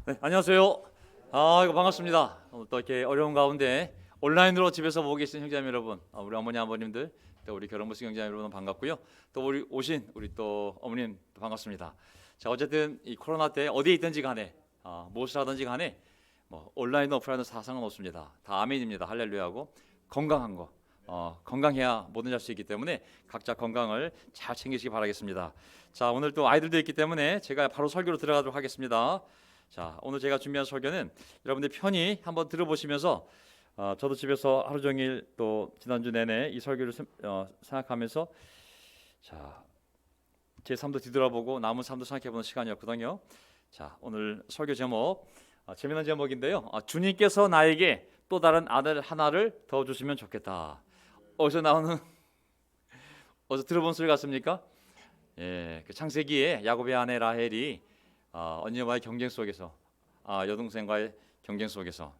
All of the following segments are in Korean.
네, 안녕하세요. 이거 반갑습니다. 또 이렇게 어려운 가운데 온라인으로 집에서 보고 계신 형제자매 여러분, 우리 어머니 아버님들, 또 우리 결혼부식 형제자매 여러분 반갑고요. 또 우리 오신 우리 또 어머님 또 반갑습니다. 자, 어쨌든 이 코로나 때 어디에 있든지 간에 무엇을 하든지 간에 뭐 온라인도 오프라인도 다 상관없습니다. 다 아멘입니다. 할렐루야하고 건강한 거. 건강해야 뭐든지 할 수 있기 때문에 각자 건강을 잘 챙기시기 바라겠습니다. 자, 오늘 또 아이들도 있기 때문에 제가 바로 설교로 들어가도록 하겠습니다. 자, 오늘 제가 준비한 설교는 여러분들 편히 한번 들어보시면서 저도 집에서 하루 종일 또 지난주 내내 이 설교를 생각하면서 자, 제 삶도 뒤돌아보고 남은 삶도 생각해보는 시간이었거든요. 자, 오늘 설교 제목 재미난 제목인데요. 주님께서 나에게 또 다른 아들 하나를 더 주시면 좋겠다. 어디서 나오는 어디서 들어본 소리 같습니까? 예, 그 창세기에 야곱의 아내 라헬이 언니와의 경쟁 속에서 여동생과의 경쟁 속에서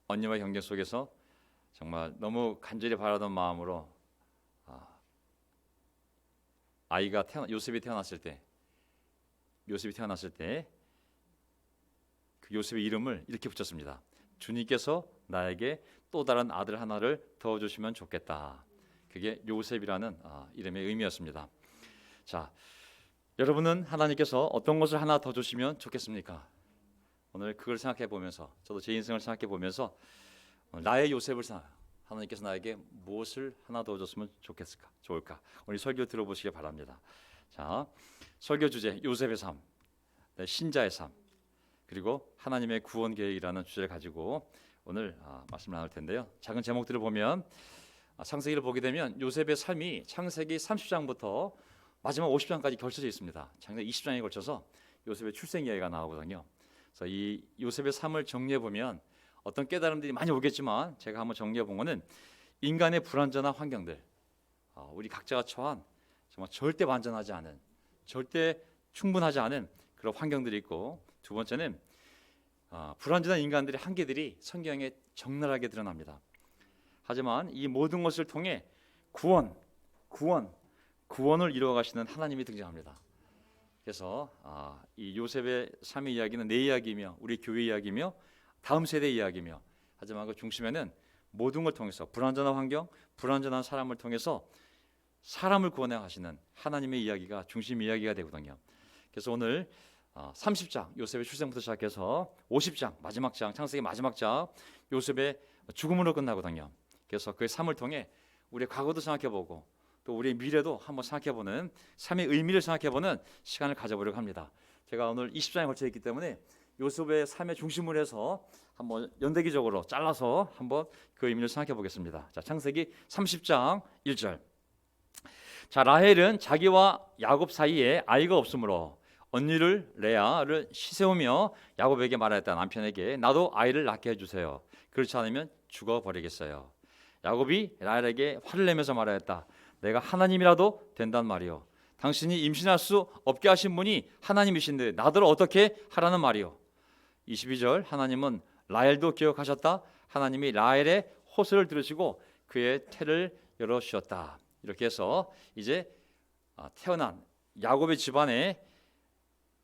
언니와의 경쟁 속에서 정말 너무 간절히 바라던 마음으로 아이가 요셉이 태어났을 때 그 요셉의 이름을 이렇게 붙였습니다. 주님께서 나에게 또 다른 아들 하나를 더 주시면 좋겠다. 그게 요셉이라는 이름의 의미였습니다. 자, 여러분은 하나님께서 어떤 것을 하나 더 주시면 좋겠습니까? 오늘 그걸 생각해 보면서 저도 제 인생을 생각해 보면서 나의 요셉을 하나님께서 나에게 무엇을 하나 더 줬으면 좋을까? 오늘 설교 들어보시기 바랍니다. 자, 설교 주제 요셉의 삶, 신자의 삶, 그리고 하나님의 구원 계획이라는 주제를 가지고 오늘 말씀을 나눌 텐데요. 작은 제목들을 보면 창세기를 보게 되면 요셉의 삶이 창세기 30장부터 마지막 50장까지 걸쳐져 있습니다. 창세기 20장에 걸쳐서 요셉의 출생 이야기가 나오거든요. 그래서 이 요셉의 삶을 정리해 보면 어떤 깨달음들이 많이 오겠지만 제가 한번 정리해 본 거는 인간의 불완전한 환경들, 우리 각자가 처한 정말 절대 완전하지 않은, 절대 충분하지 않은 그런 환경들이 있고, 두 번째는 불완전한 인간들의 한계들이 성경에 적나라하게 드러납니다. 하지만 이 모든 것을 통해 구원을 이루어 가시는 하나님이 등장합니다. 그래서 이 요셉의 삶의 이야기는 내 이야기이며 우리 교회 이야기이며 다음 세대 이야기이며, 하지만 그 중심에는 모든 걸 통해서 불완전한 환경, 불완전한 사람을 통해서 사람을 구원해 가시는 하나님의 이야기가 중심 이야기가 되거든요. 그래서 오늘 30장 요셉의 출생부터 시작해서 50장 마지막 장, 창세기 마지막 장 요셉의 죽음으로 끝나거든요. 그래서 그의 삶을 통해 우리의 과거도 생각해보고 또 우리의 미래도 한번 생각해보는, 삶의 의미를 생각해보는 시간을 가져보려고 합니다. 제가 오늘 20장에 걸쳐 있기 때문에 요셉의 삶의 중심을 해서 한번 연대기적으로 잘라서 한번 그 의미를 생각해 보겠습니다. 자, 창세기 30장 1절. 자, 라헬은 자기와 야곱 사이에 아이가 없으므로 언니를 레아를 시세우며 야곱에게 말하였다. 남편에게 나도 아이를 낳게 해주세요. 그렇지 않으면 죽어버리겠어요. 야곱이 라헬에게 화를 내면서 말하였다. 내가 하나님이라도 된단 말이요. 당신이 임신할 수 없게 하신 분이 하나님이신데 나더러 어떻게 하라는 말이요. 22절. 하나님은 라헬도 기억하셨다. 하나님이 라헬의 호소를 들으시고 그의 태를 열어주셨다. 이렇게 해서 이제 태어난 야곱의 집안에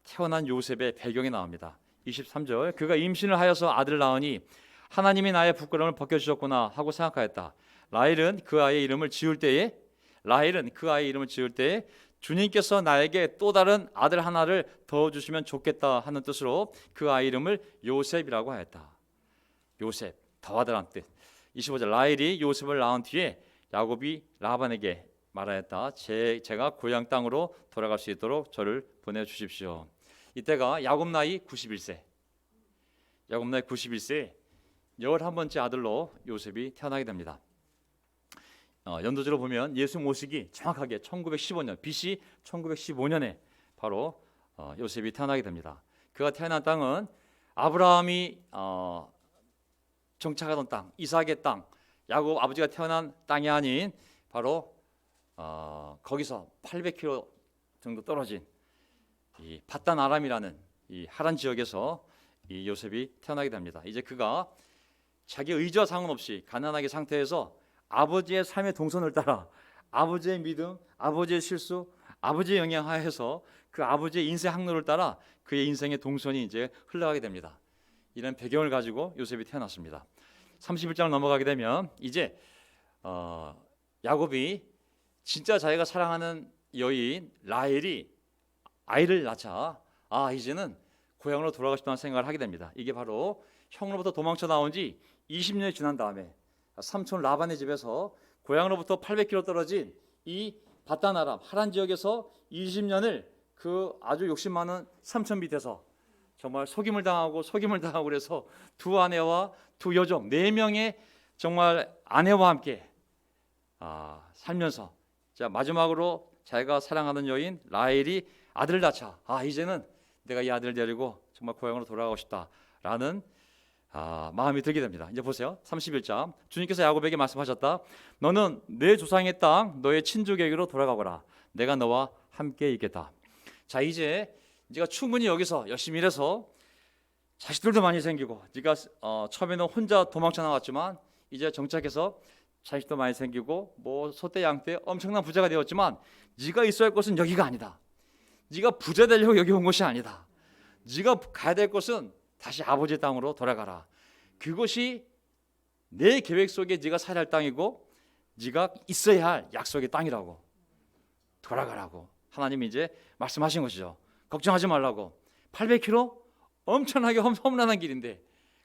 태어난 요셉의 배경이 나옵니다. 23절. 그가 임신을 하여서 아들을 낳으니 하나님이 나의 부끄러움을 벗겨주셨구나 하고 생각하였다. 라헬은 그 아이의 이름을 지을 때에 주님께서 나에게 또 다른 아들 하나를 더 주시면 좋겠다 하는 뜻으로 그 아이 이름을 요셉이라고 하였다. 요셉, 더하다라는 뜻. 25절. 라헬이 요셉을 낳은 뒤에 야곱이 라반에게 말하였다. 제가 고향 땅으로 돌아갈 수 있도록 저를 보내주십시오. 이때가 야곱 나이 91세. 11번째 아들로 요셉이 태어나게 됩니다. 연도제로 보면 예수 모시기 정확하게 1915년 BC 1915년에 바로 요셉이 태어나게 됩니다. 그가 태어난 땅은 아브라함이 정착하던 땅, 이삭의 땅, 야곱 아버지가 태어난 땅이 아닌 바로 거기서 800km 정도 떨어진 이 바단 아람이라는 이 하란 지역에서 이 요셉이 태어나게 됩니다. 이제 그가 자기 의지와 상관없이 가난하게 상태에서 아버지의 삶의 동선을 따라 아버지의 믿음, 아버지의 실수, 아버지의 영향 하에서 그 아버지의 인생 항로를 따라 그의 인생의 동선이 이제 흘러가게 됩니다. 이런 배경을 가지고 요셉이 태어났습니다. 31장 넘어가게 되면 이제 야곱이 진짜 자기가 사랑하는 여인 라헬이 아이를 낳자 이제는 고향으로 돌아가고 싶다는 생각을 하게 됩니다. 이게 바로 형으로부터 도망쳐 나온 지 20년이 지난 다음에 삼촌 라반의 집에서 고향으로부터 800km 떨어진 이 바단 아람 하란 지역에서 20년을 그 아주 욕심 많은 삼촌 밑에서 정말 속임을 당하고 그래서 두 아내와 두 여종 4명의 정말 아내와 함께 살면서 자 마지막으로 자기가 사랑하는 여인 라헬이 아들을 낳자 이제는 내가 이 아들을 데리고 정말 고향으로 돌아가고 싶다라는 마음이 들게 됩니다. 이제 보세요. 31장 주님께서 야곱에게 말씀하셨다. 너는 내 조상의 땅 너의 친족에게로 돌아가거라. 내가 너와 함께 있겠다. 자 이제 네가 충분히 여기서 열심히 일해서 자식들도 많이 생기고 네가 처음에는 혼자 도망쳐 나갔지만 이제 정착해서 자식도 많이 생기고 뭐 소떼 양떼 엄청난 부자가 되었지만 네가 있어야 할 곳은 여기가 아니다. 네가 부자 되려고 여기 온 것이 아니다. 네가 가야 될 곳은 다시 아버지의 땅으로 돌아가라. 그것이 내 계획 속에 네가 살아야 할 땅이고 네가 있어야 할 약속의 땅이라고. 돌아가라고 하나님이 이제 말씀하신 것이죠. 걱정하지 말라고. 800km 엄청나게 험난한 길인데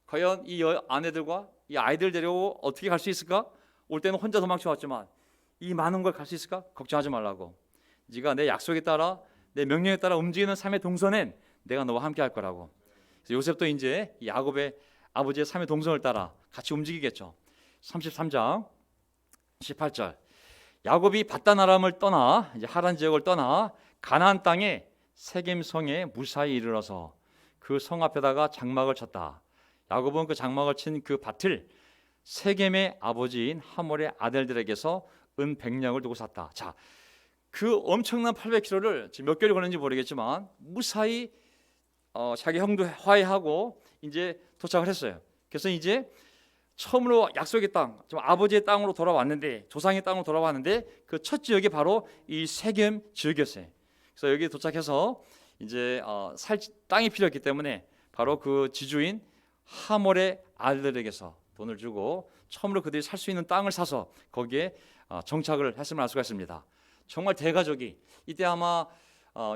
과연 이 아내들과 이 아이들 데리고 어떻게 갈 수 있을까? 올 때는 혼자 도망쳐 왔지만 이 많은 걸 갈 수 있을까? 걱정하지 말라고. 네가 내 약속에 따라 내 명령에 따라 움직이는 삶의 동선엔 내가 너와 함께 할 거라고. 그래서 요셉도 이제 야곱의 아버지의 삶의 동선을 따라 같이 움직이겠죠. 33장 18절 야곱이 바단 아람을 떠나 이제 하란 지역을 떠나 가나안 땅에 세겜 성에 무사히 이르러서 그 성 앞에다가 장막을 쳤다. 야곱은 그 장막을 친 그 밭을 세겜의 아버지인 하몰의 아들들에게서 은 100냥을 두고 샀다. 자, 그 엄청난 800km를 지금 몇 개월 걸렸는지 모르겠지만 무사히 자기 형도 화해하고 이제 도착을 했어요. 그래서 이제 처음으로 약속의 땅, 좀 아버지의 땅으로 돌아왔는데 조상의 땅으로 돌아왔는데 그 첫 지역이 바로 이 세겜 지역이었어요. 그래서 여기 도착해서 이제 살 땅이 필요했기 때문에 바로 그 지주인 하몰의 아들들에게서 돈을 주고 처음으로 그들이 살 수 있는 땅을 사서 거기에 정착을 했음을 알 수가 있습니다. 정말 대가족이 이때 아마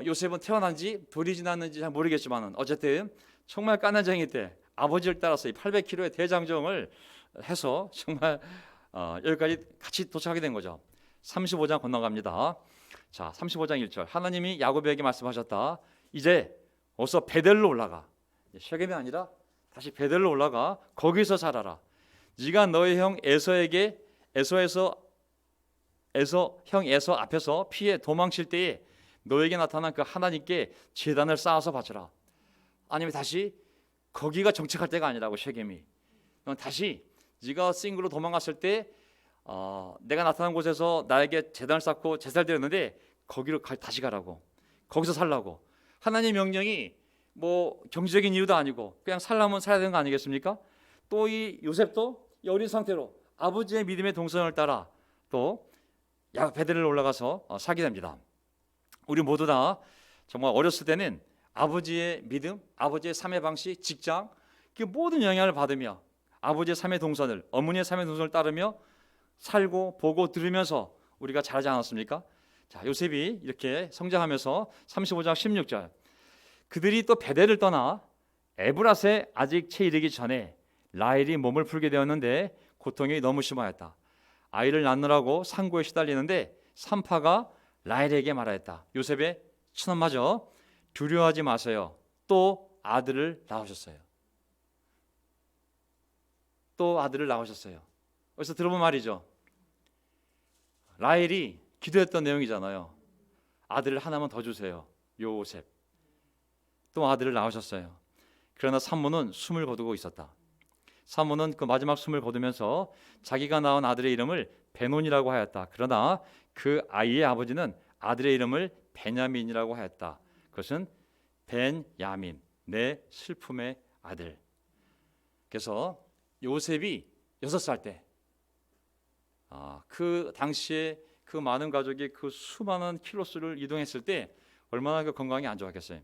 요셉은 태어난 지 돌이 지났는지 잘 모르겠지만 어쨌든 정말 까난쟁이 때 아버지를 따라서 이 800km의 대장정을 해서 정말 여기까지 같이 도착하게 된 거죠. 35장 건너갑니다. 자, 35장 1절 하나님이 야곱에게 말씀하셨다. 이제 어서 베델로 올라가. 쉐겜이 아니라 다시 베델로 올라가 거기서 살아라. 네가 너의 형 에서에게 형 에서 앞에서 피해 도망칠 때에 너에게 나타난 그 하나님께 제단을 쌓아서 바쳐라. 아니면 다시 거기가 정착할 때가 아니라고 쉐겜이. 넌 다시 네가 싱글로 도망갔을 때 내가 나타난 곳에서 나에게 제단을 쌓고 제사를 드렸는데 거기로 다시 가라고. 거기서 살라고. 하나님의 명령이 뭐 경제적인 이유도 아니고 그냥 살려면 살아야 되는 거 아니겠습니까? 또 이 요셉도 이 어린 상태로 아버지의 믿음의 동선을 따라 또 베델을 올라가서 살게 됩니다. 우리 모두 다 정말 어렸을 때는 아버지의 믿음, 아버지의 삶의 방식, 직장 그 모든 영향을 받으며 아버지의 삶의 동선을, 어머니의 삶의 동선을 따르며 살고 보고 들으면서 우리가 자라지 않았습니까? 자, 요셉이 이렇게 성장하면서 35장 16절 그들이 또 베델을 떠나 에브라스에 아직 채 이르기 전에 라헬이 몸을 풀게 되었는데 고통이 너무 심하였다. 아이를 낳느라고 상고에 시달리는데 산파가 라헬에게 말하였다. 요셉의 친엄마죠. 두려워하지 마세요. 또 아들을 낳으셨어요. 또 아들을 낳으셨어요. 어디서 들어본 말이죠. 라헬이 기도했던 내용이잖아요. 아들을 하나만 더 주세요. 요셉. 또 아들을 낳으셨어요. 그러나 산모는 숨을 거두고 있었다. 산모는 그 마지막 숨을 거두면서 자기가 낳은 아들의 이름을 베논이라고 하였다. 그러나 그 아이의 아버지는 아들의 이름을 베냐민이라고 하였다. 그것은 벤야민, 내 슬픔의 아들. 그래서 요셉이 6살 때 그 당시에 그 많은 가족이 그 수많은 킬로수를 이동했을 때 얼마나 그 건강이 안 좋았겠어요.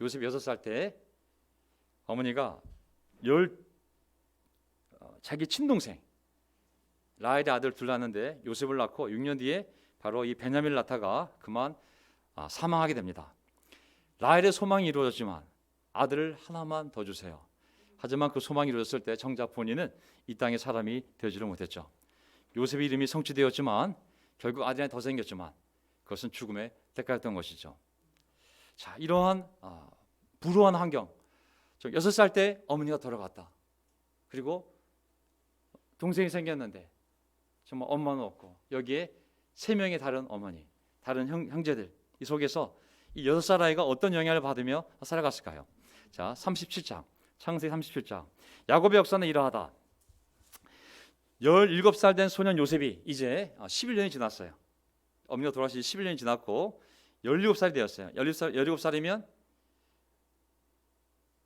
요셉 6살 때 어머니가 자기 친동생 라헬의 아들 둘 낳았는데 요셉을 낳고 6년 뒤에 바로 이 베냐민을 낳다가 그만 사망하게 됩니다. 라헬의 소망이 이루어졌지만 아들을 하나만 더 주세요. 하지만 그 소망이 이루어졌을 때 정작 본인은 이 땅의 사람이 되지를 못했죠. 요셉의 이름이 성취되었지만 결국 아들이 더 생겼지만 그것은 죽음의 대가였던 것이죠. 자, 이러한 불우한 환경. 6살 때 어머니가 돌아갔다. 그리고 동생이 생겼는데 정말 엄마는 없고 여기에 3명의 다른 어머니, 다른 형제들 이 속에서 이 6살 아이가 어떤 영향을 받으며 살아갔을까요? 자, 37장 창세기 37장 야곱의 역사는 이러하다. 17살 된 소년 요셉이 이제 11년이 지났어요. 어머니가 돌아가신 11년이 지났고 17살이 되었어요.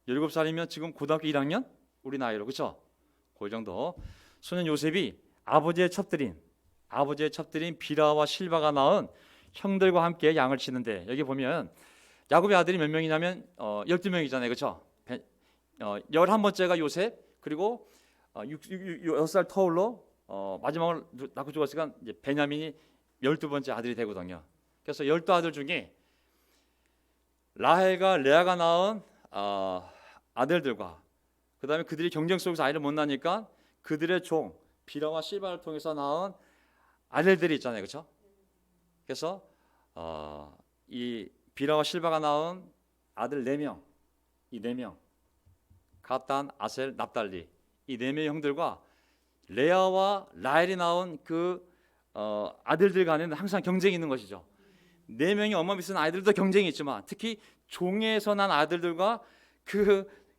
17살이면 지금 고등학교 1학년? 우리 나이로 그렇죠? 그 정도. 소년 요셉이 아버지의 첩들인 비라와 실바가 낳은 형들과 함께 양을 치는데 여기 보면 야곱의 아들이 몇 명이냐면 12명이잖아요. 그렇죠? 11번째가 요셉 그리고 6살 터울로 마지막으로 낳고 죽었으니까 이제 베냐민이 12번째 아들이 되거든요. 그래서 12아들 중에 라헬과 레아가 낳은 아들들과 그 다음에 그들이 경쟁 속에서 아이를 못 낳으니까 그들의 종 비라와 실바를 통해서 낳은 아들들이 있잖아요. 그렇죠? 그래서 이 비라와 실바가 낳은 아들 4명 이 4명 갓단, 아셀, 납달리 이 4명의 형들과 레아와 라헬이 낳은 그 아들들 간에는 항상 경쟁이 있는 것이죠. 4명이 어머니 쓴 아이들도 경쟁이 있지만 특히 종에서 난 아들들과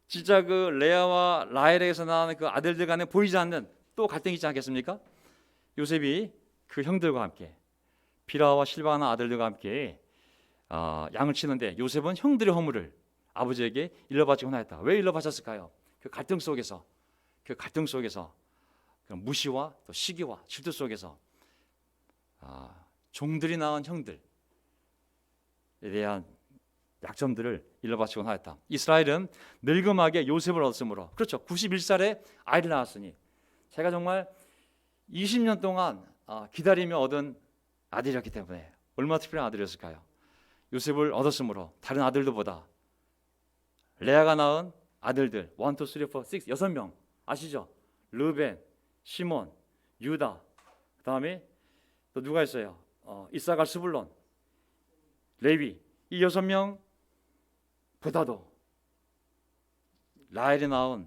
진짜 그 레아와 라헬에서 낳은 그 아들들 간에 보이지 않는 또 갈등이 있지 않겠습니까? 요셉이 그 형들과 함께 비라와 실바가 낳은 아들들과 함께 양을 치는데 요셉은 형들의 허물을 아버지에게 일러바치고 나였다. 왜 일러바쳤을까요? 그 갈등 속에서 그 무시와 또 시기와 질투 속에서 종들이 낳은 형들에 대한 약점들을 일러바치고 나였다. 이스라엘은 늙음하게 요셉을 얻었으므로 그렇죠. 91살에 아이를 낳았으니 제가 정말 20년 동안 기다리며 얻은 아들이었기 때문에 얼마나 특별한 아들이었을까요? 요셉을 얻었으므로 다른 아들들보다 레아가 낳은 아들들 1, 2, 3, 4, 6 6명 아시죠? 르벤, 시몬, 유다 그 다음에 또 누가 있어요? 이사갈, 스불론, 레위 이 6명보다도 라헬이 낳은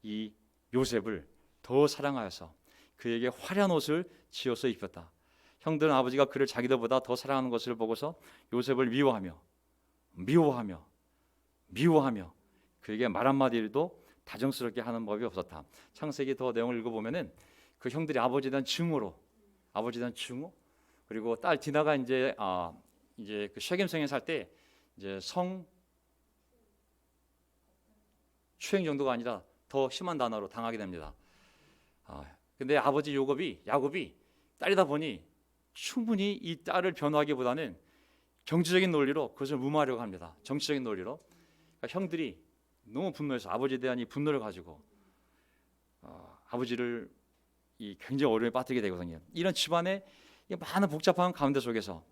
이 요셉을 더 사랑하여서 그에게 화려한 옷을 지어서 입혔다. 형들은 아버지가 그를 자기들보다 더 사랑하는 것을 보고서 요셉을 미워하며 그에게 말 한마디도 다정스럽게 하는 법이 없었다. 창세기 더 내용을 읽어보면은 그 형들이 아버지에 대한 증오 그리고 딸 디나가 이제 그 쉐겜성에 살 때 이제 성 추행 정도가 아니라 더 심한 단어로 당하게 됩니다. 근데 아버지 야곱이 딸이다 보니 충분히 이 딸을 변호하기보다는 정치적인 논리로 그것을 무마하려고 합니다. 정치적인 논리로. 그러니까 형들이 너무 분노해서 아버지에 대한 이 분노를 가지고 아버지를 이 굉장히 어려움에 빠뜨리게 되거든요. 이런 집안의 많은 복잡한 가운데 속에서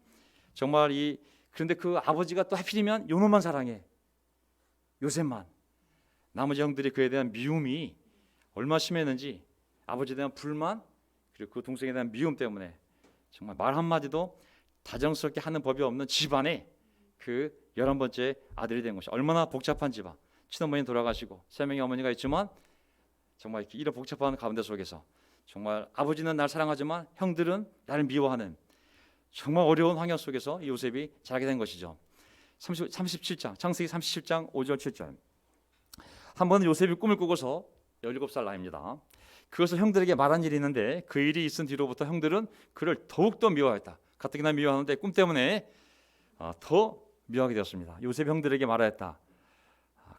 정말 그런데 그 아버지가 또 하필이면 요놈만 사랑해. 요셉만. 나머지 형들이 그에 대한 미움이 얼마나 심했는지 아버지에 대한 불만 그리고 그 동생에 대한 미움 때문에 정말 말 한마디도 다정스럽게 하는 법이 없는 집안에 그 11번째 아들이 된 것이 얼마나 복잡한 집안. 친어머니 돌아가시고 3명의 어머니가 있지만 정말 이런 복잡한 가운데 속에서 정말 아버지는 날 사랑하지만 형들은 나를 미워하는 정말 어려운 환경 속에서 이 요셉이 자라게 된 것이죠. 37장 창세기 37장 5절 7절 한 번은 요셉이 꿈을 꾸고서 17살 나이입니다. 그것을 형들에게 말한 일이 있는데 그 일이 있은 뒤로부터 형들은 그를 더욱더 미워했다. 가뜩이나 미워하는데 꿈 때문에 더 미워하게 되었습니다. 요셉 형들에게 말하였다.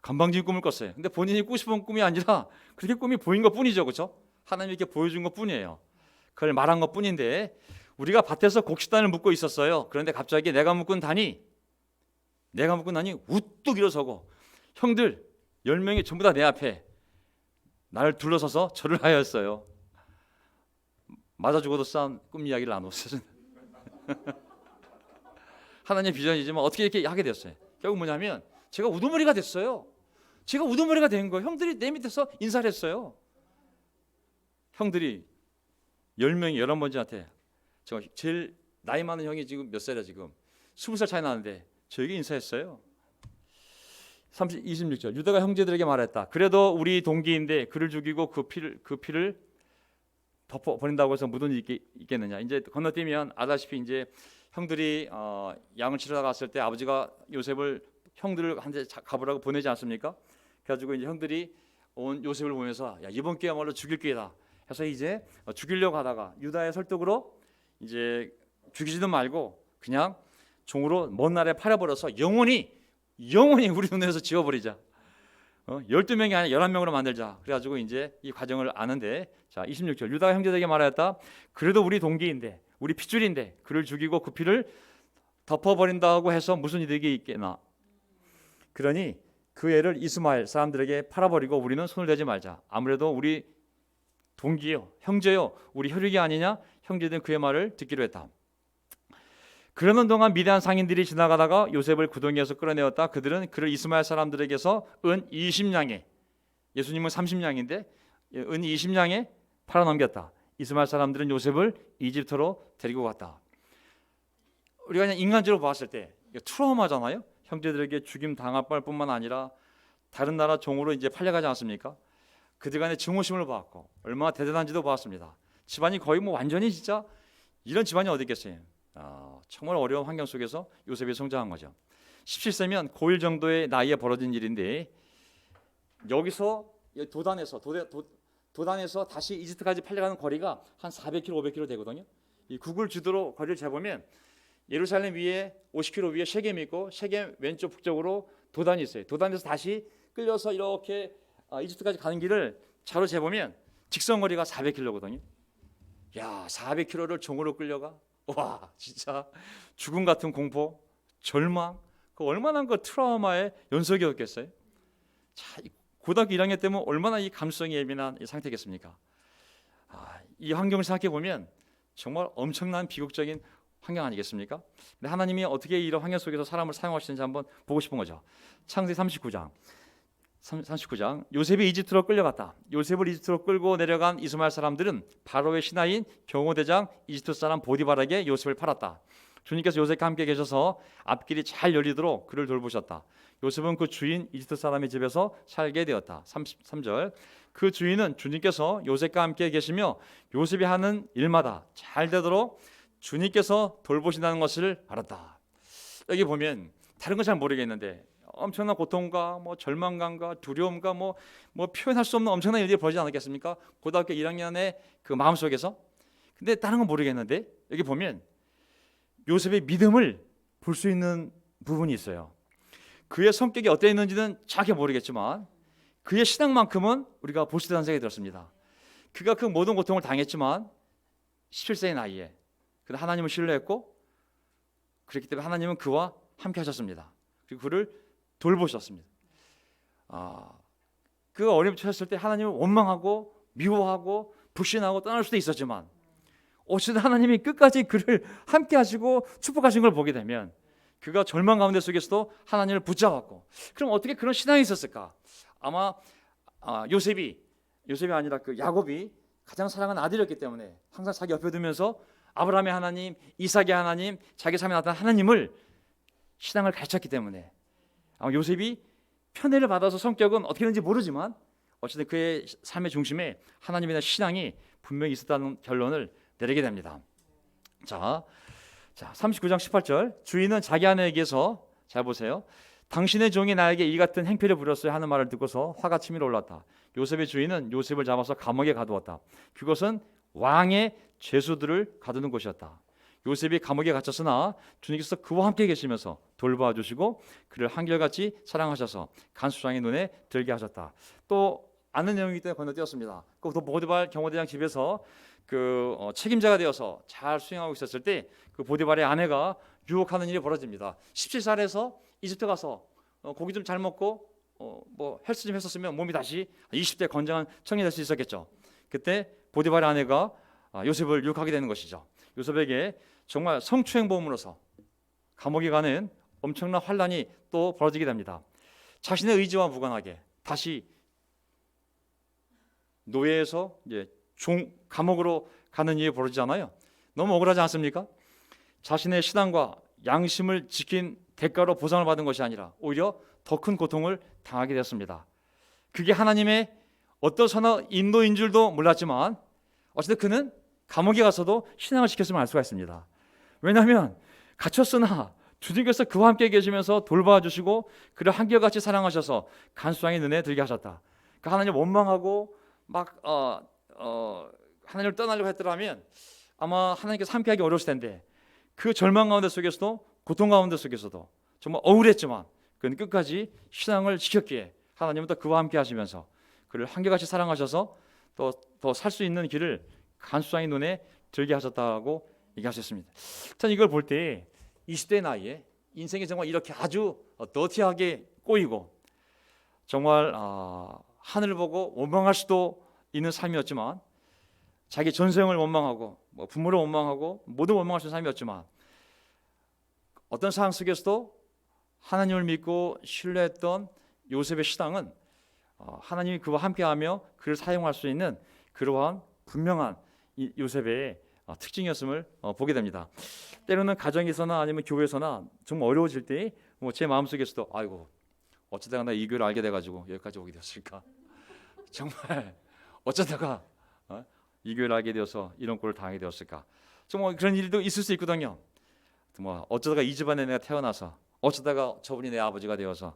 건방진 꿈을 꿨어요. 근데 본인이 꾸고 싶은 꿈이 아니라 그렇게 꿈이 보인 것 뿐이죠. 그렇죠? 하나님이 이렇게 보여준 것 뿐이에요. 그걸 말한 것 뿐인데 우리가 밭에서 곡식단을 묶고 있었어요. 그런데 갑자기 내가 묶은 단이 우뚝 일어서고 형들 10명이 전부 다 내 앞에 나를 둘러서서 절을 하였어요. 맞아 죽어도 싸운 꿈 이야기를 나눴어요. 하나님의 비전이지만 어떻게 이렇게 하게 됐어요. 결국 뭐냐면 제가 우두머리가 됐어요. 제가 우두머리가 된 거예요. 형들이 내 밑에서 인사를 했어요. 형들이 10명이 11번째한테 제가 제일 나이 많은 형이 지금 몇 살이야 지금 20살 차이 나는데 저에게 인사했어요. 26절 유다가 형제들에게 말했다. 그래도 우리 동기인데 그를 죽이고 그 피를 덮어버린다고 해서 무덤이 있겠느냐. 이제 건너뛰면 아다시피 이제 형들이 양을 치러 나갔을 때 아버지가 요셉을 형들한테 가보라고 보내지 않습니까? 그래가지고 이제 형들이 온 요셉을 보면서 야 이번 기회야말로 죽일 기회다 해서 이제 죽이려고 하다가 유다의 설득으로 이제 죽이지도 말고 그냥 종으로 먼 나라에 팔아버려서 영원히 우리 눈에서 지워버리자. 12명이 아니라 11명으로 만들자. 그래가지고 이제 이 과정을 아는데 자 26절 유다가 형제들에게 말하였다. 그래도 우리 동기인데 우리 핏줄인데 그를 죽이고 그 피를 덮어버린다고 해서 무슨 이득이 있겠나. 그러니 그 애를 이스마엘 사람들에게 팔아버리고 우리는 손을 대지 말자. 아무래도 우리 동기요 형제요 우리 혈육이 아니냐. 형제들은 그의 말을 듣기로 했다. 그러는 동안 미디안 상인들이 지나가다가 요셉을 구덩이에서 끌어내었다. 그들은 그를 이스마엘 사람들에게서 은 20냥에 예수님은 30냥인데 은 20냥에 팔아넘겼다. 이스마엘 사람들은 요셉을 이집트로 데리고 갔다. 우리가 그냥 인간적으로 봤을 때 트라우마잖아요. 형제들에게 죽임 당할 뿐만 아니라 다른 나라 종으로 이제 팔려가지 않습니까? 그들 간의 증오심을 받고 얼마나 대단한지도 봤습니다. 집안이 거의 뭐 완전히 진짜 이런 집안이 어디 있겠어요. 정말 어려운 환경 속에서 요셉이 성장한 거죠. 17세면 고1 정도의 나이에 벌어진 일인데 여기서 도단에서 다시 이집트까지 팔려가는 거리가 한 400km, 500km 되거든요. 이 구글 지도로 거리를 재보면 예루살렘 위에 50km 위에 셰겜이 있고 셰겜 왼쪽 북쪽으로 도단이 있어요. 도단에서 다시 끌려서 이렇게 이집트까지 가는 길을 차로 재보면 직선 거리가 400km거든요. 야, 400km를 종으로 끌려가? 와, 진짜 죽음 같은 공포, 절망, 그 얼마나 그 트라우마의 연속이었겠어요. 자, 고등학교 1학년 때면 얼마나 이 감수성이 예민한 이 상태겠습니까? 이 환경을 생각해 보면 정말 엄청난 비극적인 환경 아니겠습니까? 근데 하나님이 어떻게 이런 환경 속에서 사람을 사용하시는지 한번 보고 싶은 거죠. 창세기 39장 요셉이 이집트로 끌려갔다. 요셉을 이집트로 끌고 내려간 이스마엘 사람들은 바로의 신하인 경호대장 이집트 사람 보디발에게 요셉을 팔았다. 주님께서 요셉과 함께 계셔서 앞길이 잘 열리도록 그를 돌보셨다. 요셉은 그 주인 이집트 사람의 집에서 살게 되었다. 33절 그 주인은 주님께서 요셉과 함께 계시며 요셉이 하는 일마다 잘 되도록 주님께서 돌보신다는 것을 알았다. 여기 보면 다른 건 잘 모르겠는데 엄청난 고통과 뭐 절망감과 두려움과 뭐 표현할 수 없는 엄청난 일들이 벌어지지 않았겠습니까? 고등학교 1학년의 그 마음속에서. 근데 다른 건 모르겠는데 여기 보면 요셉의 믿음을 볼 수 있는 부분이 있어요. 그의 성격이 어땠는지는 정확히 모르겠지만 그의 신앙만큼은 우리가 볼 수 있다는 생각이 들었습니다. 그가 그 모든 고통을 당했지만 17세의 나이에 그는 하나님을 신뢰했고 그렇기 때문에 하나님은 그와 함께 하셨습니다. 그리고 그를 돌보셨습니다. 그가 어려움에 처했을 때 하나님을 원망하고 미워하고 불신하고 떠날 수도 있었지만 어쨌든 하나님이 끝까지 그를 함께 하시고 축복하신 걸 보게 되면 그가 절망 가운데 속에서도 하나님을 붙잡았고 그럼 어떻게 그런 신앙이 있었을까? 아마 요셉이 아니라 그 야곱이 가장 사랑하는 아들이었기 때문에 항상 자기 옆에 두면서 아브라함의 하나님, 이삭의 하나님, 자기 삶에 나타난 하나님을 신앙을 가르쳤기 때문에 아마 요셉이 편애를 받아서 성격은 어떻게 되는지 모르지만 어쨌든 그의 삶의 중심에 하나님에 대한 신앙이 분명히 있었다는 결론을 내리게 됩니다. 자 39장 18절 주인은 자기 아내에게서 잘 보세요. 당신의 종이 나에게 이 같은 행패를 부렸어요 하는 말을 듣고서 화가 치밀어 올랐다. 요셉의 주인은 요셉을 잡아서 감옥에 가두었다. 그것은 왕의 죄수들을 가두는 곳이었다. 요셉이 감옥에 갇혔으나 주님께서 그와 함께 계시면서 돌봐 주시고 그를 한결같이 사랑하셔서 간수장의 눈에 들게 하셨다. 또 아는 내용이기 때문에 건너뛰었습니다. 또 보디발 경호대장 집에서 책임자가 되어서 잘 수행하고 있었을 때 그 보디발의 아내가 유혹하는 일이 벌어집니다. 17살에서 이집트 가서 고기 좀 잘 먹고 뭐 헬스 좀 했었으면 몸이 다시 20대 건장한 청년이 될 수 있었겠죠. 그때 보디발의 아내가 요셉을 유혹하게 되는 것이죠. 요셉에게 정말 성추행범으로서 감옥에 가는 엄청난 환란이 또 벌어지게 됩니다. 자신의 의지와 무관하게 다시 노예에서 이제 감옥으로 가는 일이 벌어지잖아요. 너무 억울하지 않습니까? 자신의 신앙과 양심을 지킨 대가로 보상을 받은 것이 아니라 오히려 더 큰 고통을 당하게 되었습니다. 그게 하나님의 어떤 선한 인도인 줄도 몰랐지만 어쨌든 그는 감옥에 가서도 신앙을 지켰음을 알 수가 있습니다. 왜냐하면 갇혔으나 주님께서 그와 함께 계시면서 돌봐주시고 그를 한결같이 사랑하셔서 간수왕의 눈에 들게 하셨다. 그 하나님을 원망하고 막 하나님을 떠나려고 했더라면 아마 하나님께서 함께하기 어려웠을 텐데 그 절망 가운데 속에서도 고통 가운데 속에서도 정말 억울했지만 그는 끝까지 신앙을 지켰기에 하나님은 또 그와 함께 하시면서 그를 한결같이 사랑하셔서 또 더 살 수 있는 길을 간수왕의 눈에 들게 하셨다고 얘기할 수 있습니다. 전 이걸 볼 때 20대 나이에 인생이 정말 이렇게 아주 더티하게 꼬이고 정말 하늘을 보고 원망할 수도 있는 삶이었지만 자기 전생을 원망하고 부모를 원망하고 모두 원망할 수 있는 삶이었지만 어떤 상황 속에서도 하나님을 믿고 신뢰했던 요셉의 신앙은 하나님이 그와 함께하며 그를 사용할 수 있는 그러한 분명한 요셉의 특징이었음을 보게 됩니다. 때로는 가정에서나 아니면 교회에서나 정말 어려워질 때 제 마음속에서도 아이고 어쩌다가 나 이 교회를 알게 돼가지고 여기까지 오게 되었을까. 정말 어쩌다가 이 교회를 알게 되어서 이런 꼴을 당하게 되었을까. 정말 그런 일도 있을 수 있거든요. 뭐 어쩌다가 이 집안에 내가 태어나서 어쩌다가 저분이 내 아버지가 되어서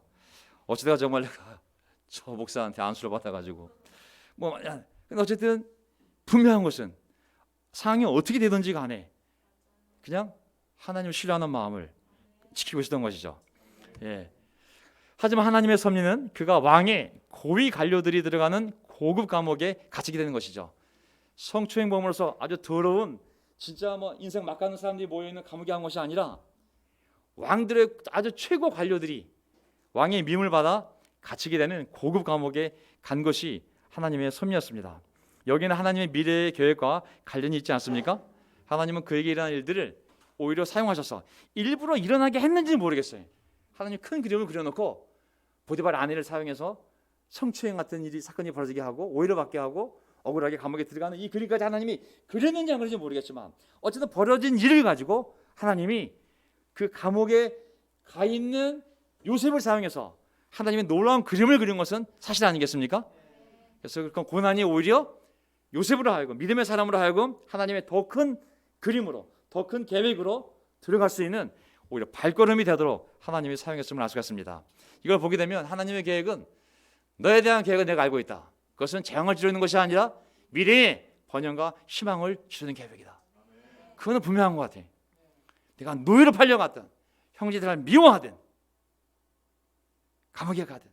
어쩌다가 정말 내가 저 목사한테 안수를 받아가지고 근데 어쨌든 분명한 것은 상황이 어떻게 되든지 간에 그냥 하나님을 신뢰하는 마음을 지키고 있었던 것이죠. 예. 하지만 하나님의 섭리는 그가 왕의 고위 관료들이 들어가는 고급 감옥에 갇히게 되는 것이죠. 성추행범으로서 아주 더러운 진짜 인생 막 가는 사람들이 모여있는 감옥에 한 것이 아니라 왕들의 아주 최고 관료들이 왕의 미움을 받아 갇히게 되는 고급 감옥에 간 것이 하나님의 섭리였습니다. 여기는 하나님의 미래의 계획과 관련이 있지 않습니까? 하나님은 그에게 일어난 일들을 오히려 사용하셔서 일부러 일어나게 했는지는 모르겠어요. 하나님 큰 그림을 그려놓고 보디발 아내를 사용해서 성추행 같은 일이 사건이 벌어지게 하고 오히려 받게 하고 억울하게 감옥에 들어가는 이 그림까지 하나님이 그렸는지 안 그런지 모르겠지만 어쨌든 벌어진 일을 가지고 하나님이 그 감옥에 가 있는 요셉을 사용해서 하나님의 놀라운 그림을 그린 것은 사실 아니겠습니까? 그래서 그 고난이 오히려 요셉으로 하여금 믿음의 사람으로 하여금 하나님의 더 큰 그림으로 더 큰 계획으로 들어갈 수 있는 오히려 발걸음이 되도록 하나님이 사용했음을 알 수가 있습니다. 이걸 보게 되면 하나님의 계획은 너에 대한 계획은 내가 알고 있다. 그것은 재앙을 지르는 것이 아니라 미래의 번영과 희망을 주는 계획이다. 그거는 분명한 것 같아. 내가 노예로 팔려갔든 형제들을 미워하든 감옥에 가든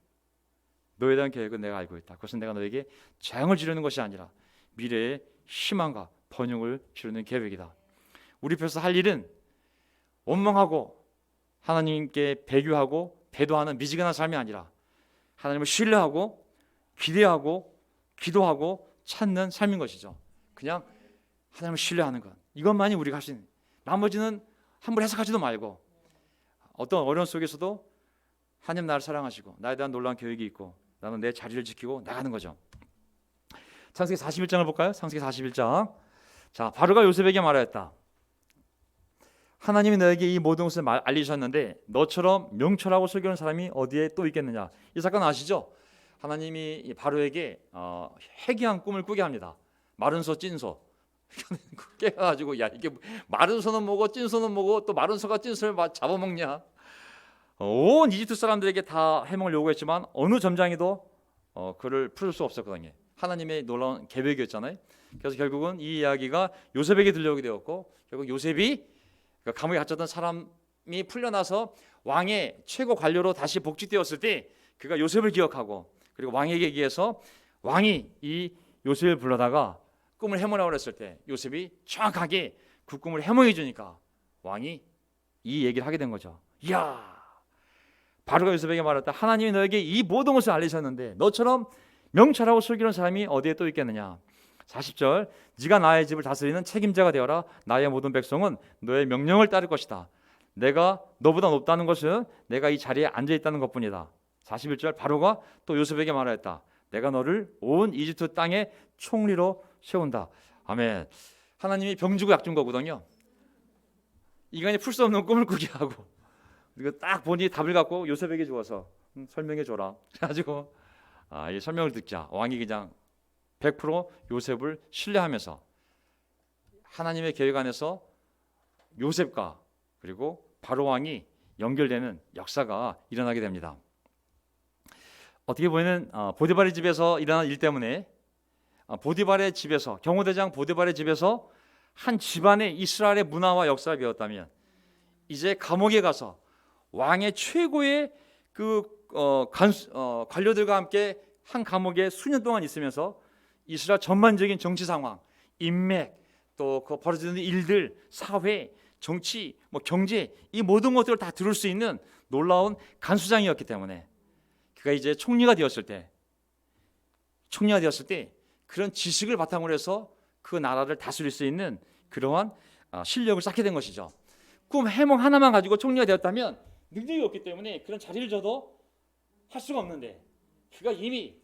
너에 대한 계획은 내가 알고 있다. 그것은 내가 너에게 재앙을 지르는 것이 아니라 미래의 희망과 번영을 주는 계획이다. 우리 앞에서 할 일은 원망하고 하나님께 배교하고 배도하는 미지근한 삶이 아니라 하나님을 신뢰하고 기대하고 기도하고 찾는 삶인 것이죠. 그냥 하나님을 신뢰하는 것, 이것만이 우리가 할 수 있는, 나머지는 함부로 해석하지도 말고 어떤 어려움 속에서도 하나님 나를 사랑하시고 나에 대한 놀라운 계획이 있고 나는 내 자리를 지키고 나가는 거죠. 창세기 41장을 볼까요? 창세기 41장. 자, 바로가 요셉에게 말하였다. 하나님이 너에게 이 모든 것을 알리셨는데 너처럼 명철하고 슬기로운 사람이 어디에 또 있겠느냐. 이 사건 아시죠? 하나님이 바로에게 해괴한 꿈을 꾸게 합니다. 마른 소, 찐 소. 깨가지고 야 이게 마른 소는 뭐고 찐 소는 뭐고 또 마른 소가 찐 소를 잡아먹냐. 온 이집트 사람들에게 다 해몽을 요구했지만 어느 점장이도 그를 풀을 수 없었거든요. 하나님의 놀라운 계획이었잖아요. 그래서 결국은 이 이야기가 요셉에게 들려오게 되었고 결국 요셉이 감옥에 갇혔던 사람이 풀려나서 왕의 최고 관료로 다시 복직되었을 때 그가 요셉을 기억하고 그리고 왕에게 얘기해서 왕이 이 요셉을 불러다가 꿈을 해몽하라고 그랬을 때 요셉이 정확하게 그 꿈을 해몽해 주니까 왕이 이 얘기를 하게 된 거죠. 이야, 바로가 요셉에게 말했다. 하나님이 너에게 이 모든 것을 알리셨는데 너처럼 명철하고 슬기로운 사람이 어디에 또 있겠느냐. 40절, 네가 나의 집을 다스리는 책임자가 되어라. 나의 모든 백성은 너의 명령을 따를 것이다. 내가 너보다 높다는 것은 내가 이 자리에 앉아 있다는 것뿐이다. 41절, 바로가 또 요셉에게 말하였다. 내가 너를 온 이집트 땅의 총리로 세운다. 아멘. 하나님이 병 주고 약 준 거거든요. 인간이 풀 수 없는 꿈을 꾸게 하고, 그리고 딱 본인이 답을 갖고 요셉에게 주어서 설명해 줘라. 그래가지고 이 설명을 듣자 왕이 그냥 100% 요셉을 신뢰하면서 하나님의 계획 안에서 요셉과 그리고 바로 왕이 연결되는 역사가 일어나게 됩니다. 어떻게 보면 보디발의 집에서 일어난 일 때문에 보디발의 집에서, 경호대장 보디발의 집에서 한 집안의 이스라엘의 문화와 역사를 배웠다면 이제 감옥에 가서 왕의 최고의 관료들과 함께 한 감옥에 수년 동안 있으면서 이스라엘 전반적인 정치 상황, 인맥, 또 그 벌어지는 일들, 사회, 정치, 경제, 이 모든 것들을 다 들을 수 있는 놀라운 간수장이었기 때문에 그가 이제 총리가 되었을 때 그런 지식을 바탕으로 해서 그 나라를 다스릴 수 있는 그러한 실력을 쌓게 된 것이죠. 꿈 해몽 하나만 가지고 총리가 되었다면 능력이 없기 때문에 그런 자리를 줘도 할 수가 없는데 그가 이미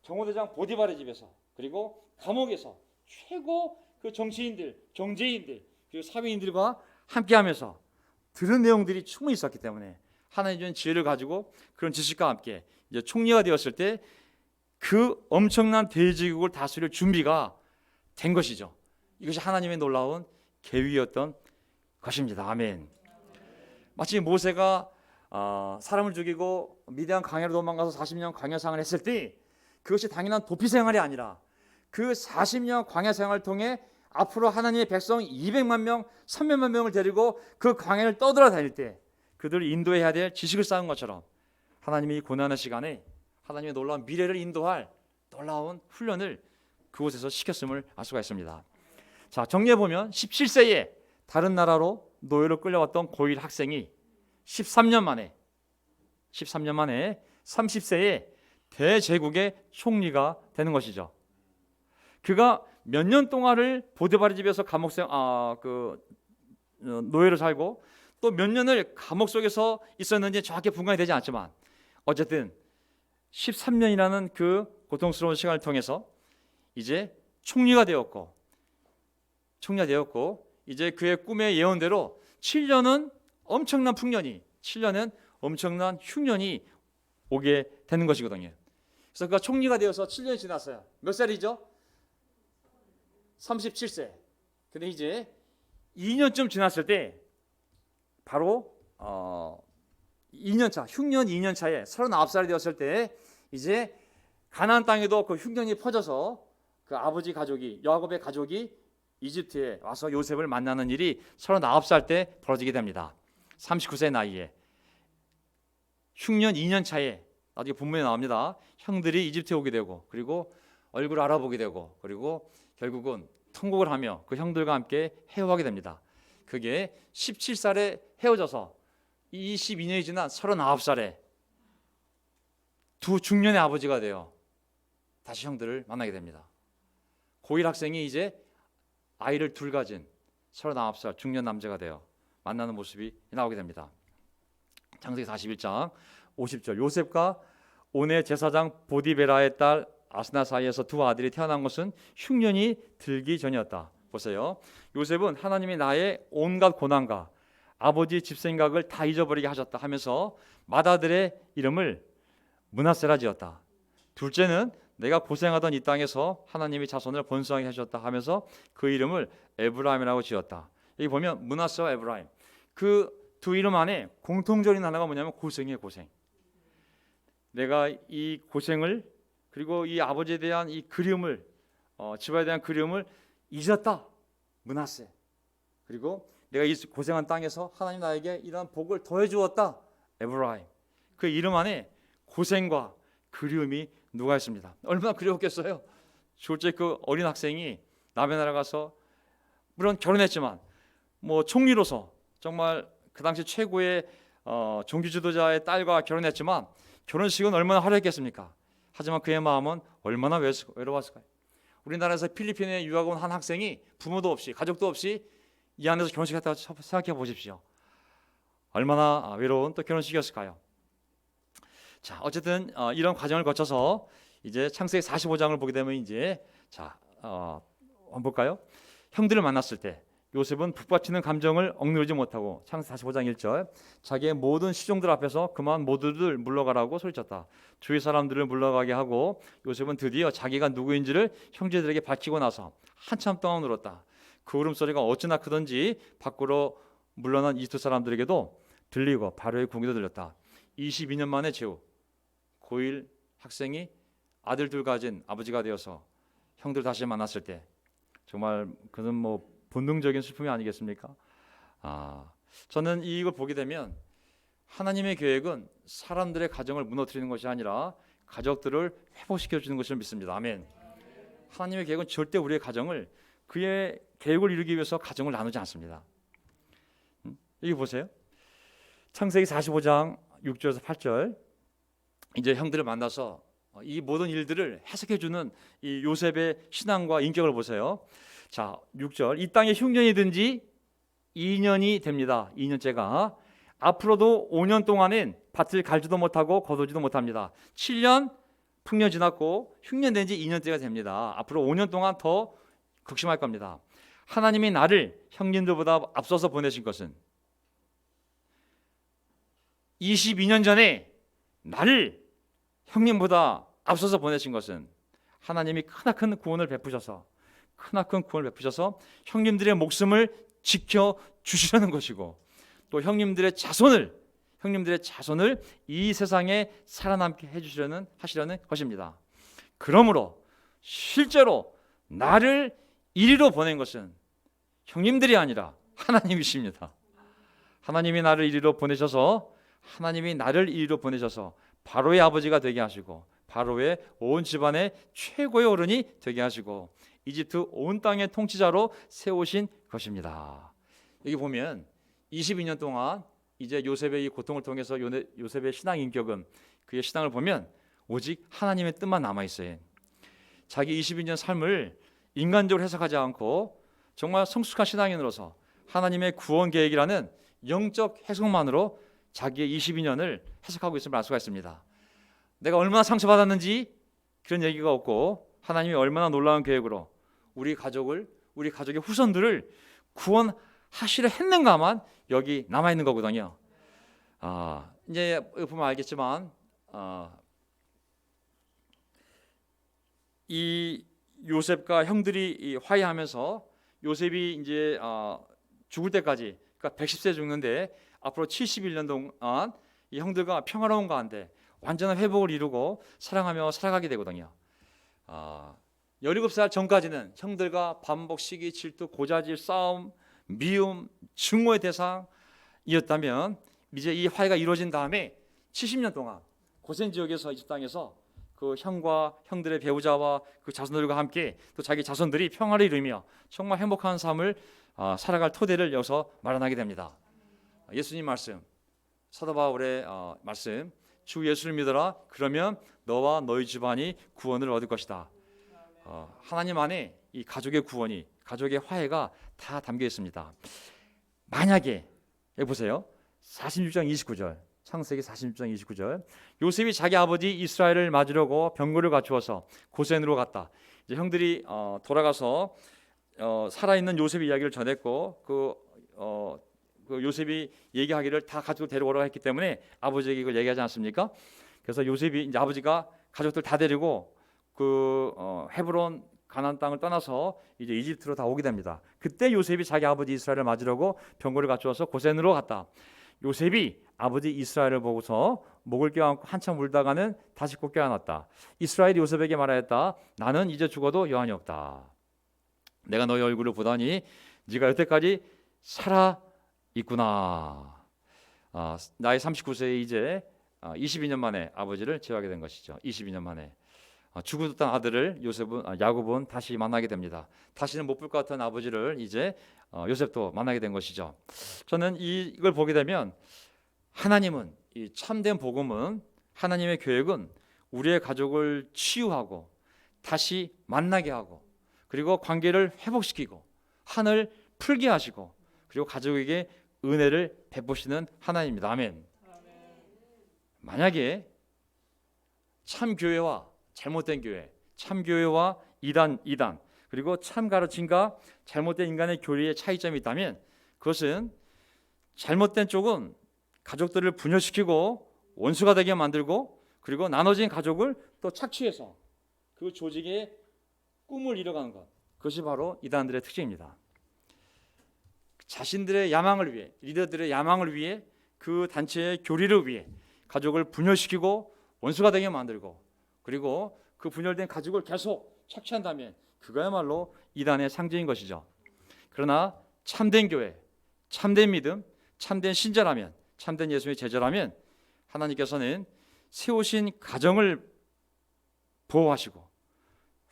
경호대장 보디발의 집에서 그리고 감옥에서 최고 그 정치인들, 경제인들, 그리고 사회인들과 함께하면서 들은 내용들이 충분히 있었기 때문에 하나님 주신 지혜를 가지고 그런 지식과 함께 이제 총리가 되었을 때 그 엄청난 대제국을 다스릴 준비가 된 것이죠. 이것이 하나님의 놀라운 계획이었던 것입니다. 아멘. 마치 모세가 사람을 죽이고 미디안 광야로 도망가서 40년 광야 생활을 했을 때 그것이 당연한 도피 생활이 아니라 그 40년 광야 생활을 통해 앞으로 하나님의 백성 200만 명, 300만 명을 데리고 그 광야를 떠돌아다닐 때 그들을 인도해야 될 지식을 쌓은 것처럼 하나님이 고난의 시간에 하나님의 놀라운 미래를 인도할 놀라운 훈련을 그곳에서 시켰음을 알 수가 있습니다. 자, 정리해보면 17세에 다른 나라로 노예로 끌려왔던 고1 학생이 13년 만에 30세에 대제국의 총리가 되는 것이죠. 그가 몇 년 동안을 보디발의 집에서 노예로 살고 또 몇 년을 감옥 속에서 있었는지 정확히 분간이 되지 않지만 어쨌든 13년이라는 그 고통스러운 시간을 통해서 이제 총리가 되었고 이제 그의 꿈의 예언대로 7년은 엄청난 풍년이 7년은 엄청난 흉년이 오게 되는 것이거든요. 그래서 그가 총리가 되어서 7년이 지났어요. 몇 살이죠? 37세. 근데 이제 2년쯤 지났을 때 바로 2년차, 흉년 2년차에 39살이 되었을 때 이제 가나안 땅에도 그 흉년이 퍼져서 그 아버지 가족이 야곱의 가족이 이집트에 와서 요셉을 만나는 일이 39살 때 벌어지게 됩니다. 39세 나이에 흉년 2년 차에 나중에 본문에 나옵니다. 형들이 이집트에 오게 되고 그리고 얼굴을 알아보게 되고 그리고 결국은 통곡을 하며 그 형들과 함께 헤어하게 됩니다. 그게 17살에 헤어져서 22년이 지난 39살에 두 중년의 아버지가 되어 다시 형들을 만나게 됩니다. 고1 학생이 이제 아이를 둘 가진 39살 중년 남자가 되어 만나는 모습이 나오게 됩니다. 창세기 41장 50절, 요셉과 온의 제사장 보디베라의 딸 아스나 사이에서 두 아들이 태어난 것은 흉년이 들기 전이었다. 보세요. 요셉은 하나님이 나의 온갖 고난과 아버지 집 생각을 다 잊어버리게 하셨다 하면서 맏아들의 이름을 므낫세라 지었다. 둘째는 내가 고생하던 이 땅에서 하나님이 자손을 번성하게 하셨다 하면서 그 이름을 에브라임이라고 지었다. 여기 보면 므낫세와 에브라임, 그 두 이름 안에 공통적인 하나가 뭐냐면 고생이에요. 고생. 내가 이 고생을 그리고 이 아버지에 대한 이 그리움을 집안에 대한 그리움을 잊었다. 므낫세. 그리고 내가 이 고생한 땅에서 하나님 나에게 이러한 복을 더해 주었다. 에브라임. 그 이름 안에 고생과 그리움이 누가 있습니다. 얼마나 그리웠겠어요. 둘째 그 어린 학생이 남의 나라 가서 물론 결혼했지만 뭐 총리로서 정말 그 당시 최고의 종교 지도자의 딸과 결혼했지만 결혼식은 얼마나 화려했겠습니까? 하지만 그의 마음은 얼마나 외로웠을까요? 우리나라에서 필리핀에 유학 온 한 학생이 부모도 없이 가족도 없이 이 안에서 결혼식했다고 생각해 보십시오. 얼마나 외로운 또 결혼식이었을까요? 자, 어쨌든 이런 과정을 거쳐서 이제 창세기 45장을 보게 되면 이제 자, 한번 볼까요? 형들을 만났을 때 요셉은 북받치는 감정을 억누르지 못하고 창세기 45장 1절 자기의 모든 시종들 앞에서 그만 모두들 물러가라고 소리쳤다. 주위 사람들을 물러가게 하고 요셉은 드디어 자기가 누구인지를 형제들에게 밝히고 나서 한참 동안 울었다. 그 울음소리가 어찌나 크던지 밖으로 물러난 이집트 사람들에게도 들리고 바로의 궁에도 들렸다. 22년 만에 제후 고1 학생이 아들 둘 가진 아버지가 되어서 형들 다시 만났을 때 정말 그는 뭐 본능적인 슬픔이 아니겠습니까? 저는 이걸 보게 되면 하나님의 계획은 사람들의 가정을 무너뜨리는 것이 아니라 가족들을 회복시켜 주는 것을 믿습니다. 아멘. 하나님의 계획은 절대 우리의 가정을 그의 계획을 이루기 위해서 가정을 나누지 않습니다. 여기 보세요. 창세기 45장 6절에서 8절 이제 형들을 만나서 이 모든 일들을 해석해 주는 이 요셉의 신앙과 인격을 보세요. 자, 6절 이 땅에 흉년이든지 2년이 됩니다. 2년째가 앞으로도 5년 동안은 밭을 갈지도 못하고 거두지도 못합니다. 7년 풍년 지났고 흉년 된 지 2년째가 됩니다. 앞으로 5년 동안 더 극심할 겁니다. 하나님이 나를 형님들보다 앞서서 보내신 것은 22년 전에 나를 형님보다 앞서서 보내신 것은 하나님이 크나큰 구원을 베푸셔서 형님들의 목숨을 지켜 주시려는 것이고 또 형님들의 자손을 이 세상에 살아남게 하시려는 것입니다. 그러므로 실제로 나를 이리로 보낸 것은 형님들이 아니라 하나님이십니다. 하나님이 나를 이리로 보내셔서 바로의 아버지가 되게 하시고 바로의 온 집안의 최고의 어른이 되게 하시고 이집트 온 땅의 통치자로 세우신 것입니다. 여기 보면 22년 동안 이제 요셉의 이 고통을 통해서 요셉의 신앙 인격은 그의 신앙을 보면 오직 하나님의 뜻만 남아 있어요. 자기 22년 삶을 인간적으로 해석하지 않고 정말 성숙한 신앙인으로서 하나님의 구원 계획이라는 영적 해석만으로 자기의 22년을 해석하고 있음을 알 수가 있습니다. 내가 얼마나 상처받았는지 그런 얘기가 없고 하나님이 얼마나 놀라운 계획으로 우리 가족의 후손들을 구원하시려 했는가만 여기 남아있는 거거든요. 이제 보면 알겠지만 이 요셉과 형들이 화해하면서 요셉이 이제 죽을 때까지 그러니까 110세 죽는데 앞으로 71년 동안 이 형들과 평화로운 가운데 완전한 회복을 이루고 사랑하며 살아가게 되거든요. 17살 전까지는 형들과 반복, 시기, 질투, 고자질, 싸움, 미움, 증오의 대상이었다면 이제 이 화해가 이루어진 다음에 70년 동안 고센 지역에서 이집 땅에서 그 형과 형들의 배우자와 그 자손들과 함께 또 자기 자손들이 평화를 이루며 정말 행복한 삶을 살아갈 토대를 여기서 마련하게 됩니다. 예수님 말씀, 사도 바울의 말씀, 주 예수를 믿어라. 그러면 너와 너희 집안이 구원을 얻을 것이다. 하나님 안에 이 가족의 구원이, 가족의 화해가 다 담겨 있습니다. 만약에 여기 보세요. 46장 29절, 창세기 46장 29절. 요셉이 자기 아버지 이스라엘을 맞으려고 병거를 갖추어서 고센으로 갔다. 이제 형들이 돌아가서 살아있는 요셉의 이야기를 전했고 그 요셉이 얘기하기를 다 가족들 데려오라고 했기 때문에 아버지에게 이걸 얘기하지 않습니까? 그래서 요셉이 이제 아버지가 가족들 다 데리고 헤브론 가나안 땅을 떠나서 이제 이집트로 다 오게 됩니다. 그때 요셉이 자기 아버지 이스라엘을 맞으려고 병거를 갖추어서 고센으로 갔다. 요셉이 아버지 이스라엘을 보고서 목을 껴안고 한참 울다가는 다시 꼭 껴안았다. 이스라엘이 요셉에게 말하였다. 나는 이제 죽어도 여한이 없다. 내가 너의 얼굴을 보다니 네가 여태까지 살아 있구나. 나이 39세에 이제 22년 만에 아버지를 제어하게 된 것이죠. 22년 만에. 죽었던 아들을 야곱은 다시 만나게 됩니다. 다시는 못 볼 것 같은 아버지를 이제 요셉도 만나게 된 것이죠. 저는 이걸 보게 되면 하나님은, 이 참된 복음은, 하나님의 계획은 우리의 가족을 치유하고 다시 만나게 하고, 그리고 관계를 회복시키고 한을 풀게 하시고, 그리고 가족에게 은혜를 베푸시는 하나님입니다. 아멘. 만약에 참교회와 잘못된 교회, 참교회와 이단, 그리고 참 가르침과 잘못된 인간의 교리의 차이점이 있다면, 그것은 잘못된 쪽은 가족들을 분열시키고 원수가 되게 만들고, 그리고 나눠진 가족을 또 착취해서 그 조직의 꿈을 이뤄가는 것, 그것이 바로 이단들의 특징입니다. 자신들의 야망을 위해, 리더들의 야망을 위해, 그 단체의 교리를 위해 가족을 분열시키고 원수가 되게 만들고, 그리고 그 분열된 가족을 계속 착취한다면 그거야말로 이단의 상징인 것이죠. 그러나 참된 교회, 참된 믿음, 참된 신자라면, 참된 예수의 제자라면 하나님께서는 세우신 가정을 보호하시고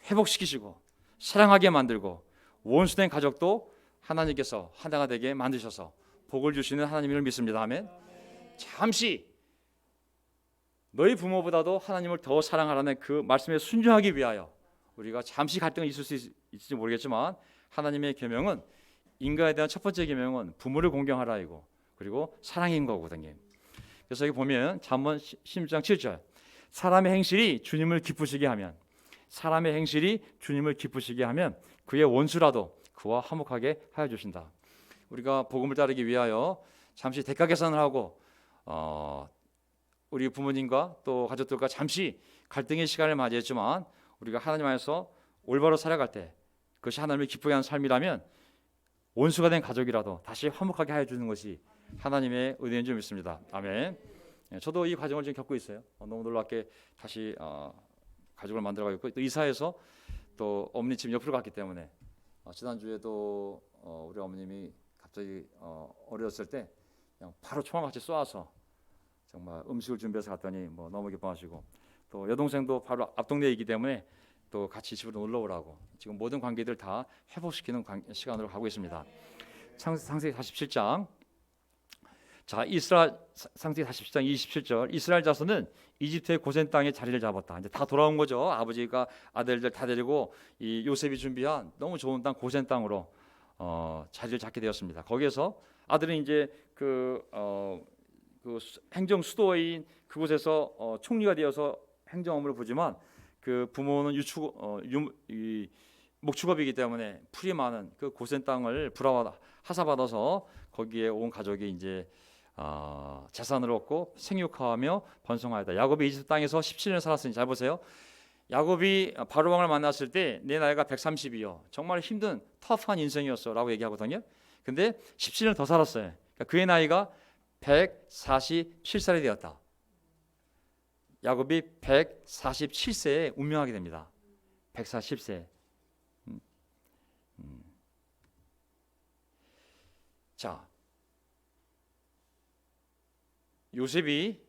회복시키시고 사랑하게 만들고, 원수된 가족도 하나님께서 하나가 되게 만드셔서 복을 주시는 하나님을 믿습니다. 아멘. 잠시 너희 부모보다도 하나님을 더 사랑하라는 그 말씀에 순종하기 위하여 우리가 잠시 갈등이 있을 수 있을지 모르겠지만, 하나님의 계명은, 인간에 대한 첫 번째 계명은 부모를 공경하라이고, 그리고 사랑인 거거든요. 그래서 여기 보면 잠언 16장 7절, 사람의 행실이 주님을 기쁘시게 하면, 사람의 행실이 주님을 기쁘시게 하면 그의 원수라도 그와 화목하게 하여 주신다. 우리가 복음을 따르기 위하여 잠시 대가 계산을 하고 우리 부모님과 또 가족들과 잠시 갈등의 시간을 맞이했지만, 우리가 하나님 안에서 올바로 살아갈 때 그것이 하나님을 기쁘게 하는 삶이라면 원수가 된 가족이라도 다시 화목하게 하여 주는 것이 하나님의 은혜인 줄 믿습니다. 아멘. 저도 이 과정을 지금 겪고 있어요. 너무 놀랍게 다시 가족을 만들어가고 있고, 또 이사해서 또 어머니 집 옆으로 갔기 때문에 지난주에도 우리 어머님이 갑자기 어렸을 때 그냥 바로 총알같이 쏘아서 정말 음식을 준비해서 갔더니 너무 기뻐하시고, 또 여동생도 바로 앞 동네이기 때문에 또 같이 집으로 놀러 오라고 지금 모든 관계들 다 회복시키는 시간으로 가고 있습니다. 창세기 47장, 자, 창세기 47장 27절, 이스라엘 자손은 이집트의 고센 땅에 자리를 잡았다. 이제 다 돌아온 거죠. 아버지가 아들들 다 데리고 이 요셉이 준비한 너무 좋은 땅 고센 땅으로 자리를 잡게 되었습니다. 거기에서 아들은 이제 그 행정 수도인 그곳에서 총리가 되어서 행정 업무를 보지만, 그 부모는 목축업이기 때문에 풀이 많은 그 고센 땅을 하사받아서 거기에 온 가족이 이제 재산을 얻고 생육하며 번성하였다. 야곱이 이집트 땅에서 17년 살았으니, 잘 보세요. 야곱이 바로 왕을 만났을 때 내 나이가 130이요. 정말 힘든 터프한 인생이었어라고 얘기하거든요. 근데 17년 더 살았어요. 그러니까 그의 나이가 147살이 되었다. 야곱이 147세에 운명하게 됩니다. 140세. 자, 요셉이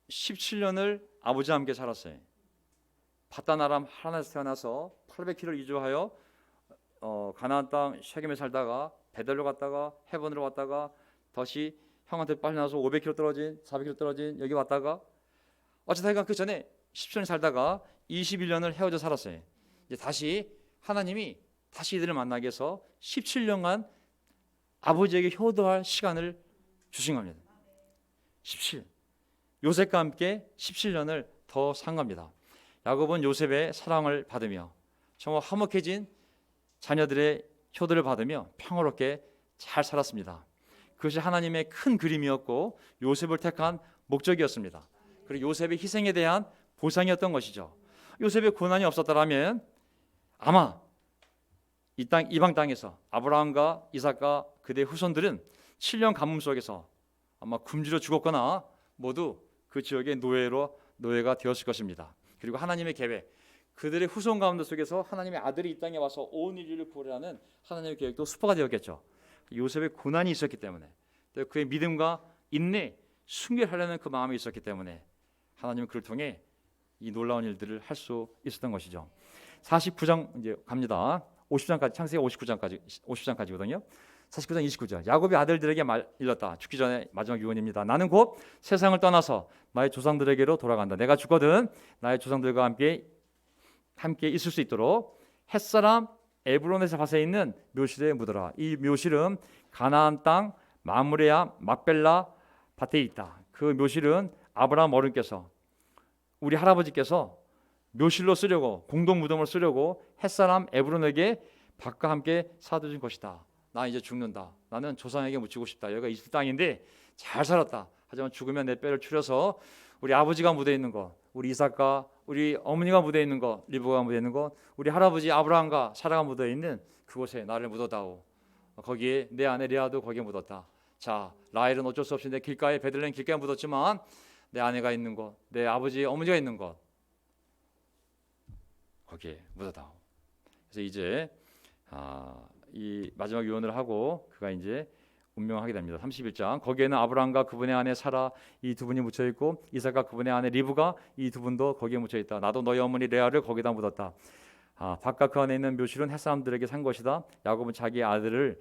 17년을 아버지와 함께 살았어요. 바단 아람 하란에서 태어나서 800km를 이주하여 가나안 땅 쉐겜에 살다가 베델로 갔다가 헤본으로 왔다가 다시 형한테 빨리 나서 500km 떨어진 400km 떨어진 여기 왔다가, 어쨌든 그 전에 17년 살다가 21년을 헤어져 살았어요. 이제 다시 하나님이 다시 이들을 만나게 해서 17년간 아버지에게 효도할 시간을 주신 겁니다. 17. 요셉과 함께 17년을 더 산 겁니다. 야곱은 요셉의 사랑을 받으며 정말 화목해진 자녀들의 효도를 받으며 평화롭게 잘 살았습니다. 그것이 하나님의 큰 그림이었고 요셉을 택한 목적이었습니다. 그리고 요셉의 희생에 대한 보상이었던 것이죠. 요셉의 고난이 없었더라면 아마 이방 땅에서 아브라함과 이삭과 그들의 후손들은 7년 가뭄 속에서 아마 굶주려 죽었거나 모두 그 지역의 노예가 되었을 것입니다. 그리고 하나님의 계획, 그들의 후손 가운데 속에서 하나님의 아들이 이 땅에 와서 온 인류를 구원하는 하나님의 계획도 수포가 되었겠죠. 요셉의 고난이 있었기 때문에, 또 그의 믿음과 인내, 순결하려는 그 마음이 있었기 때문에 하나님은 그를 통해 이 놀라운 일들을 할 수 있었던 것이죠. 49장 이제 갑니다. 50장까지 창세기 50장까지거든요. 49장 29절. 야곱이 아들들에게 일렀다. 죽기 전에 마지막 유언입니다. 나는 곧 세상을 떠나서 나의 조상들에게로 돌아간다. 내가 죽거든 나의 조상들과 함께 있을 수 있도록 햇사람 에브론에서 밭에 있는 묘실에 묻어라. 이 묘실은 가나안 땅 마므레야 막벨라 밭에 있다. 그 묘실은 아브라함 어른께서 우리 할아버지께서 묘실로 쓰려고 공동 무덤을 쓰려고 햇사람 에브론에게 밭과 함께 사두신 것이다. 나 이제 죽는다. 나는 조상에게 묻히고 싶다. 여기가 이집트 땅인데 잘 살았다. 하지만 죽으면 내 뼈를 추려서 우리 아버지가 묻어 있는 것, 우리 이삭과 우리 어머니가 묻어 있는 것, 리브가 묻어 있는 것, 우리 할아버지 아브라함과 사라가 묻어 있는 그곳에 나를 묻어다오. 거기에 내 아내 레아도 거기에 묻었다. 자, 라헬은 어쩔 수 없이 내 길가에 베들레헴 길가에 묻었지만 내 아내가 있는 것, 내 아버지 어머니가 있는 것 거기에 묻어다오. 그래서 이제 이 마지막 유언을 하고 그가 이제 운명하게 됩니다. 31장. 거기에는 아브라함과 그분의 아내 사라 이 두 분이 묻혀 있고 이삭과 그분의 아내 리브가 이 두 분도 거기에 묻혀 있다. 나도 너희 어머니 레아를 거기다 묻었다. 밭과 그 안에 있는 묘실은 햇사람들에게 산 것이다. 야곱은 자기 아들들에게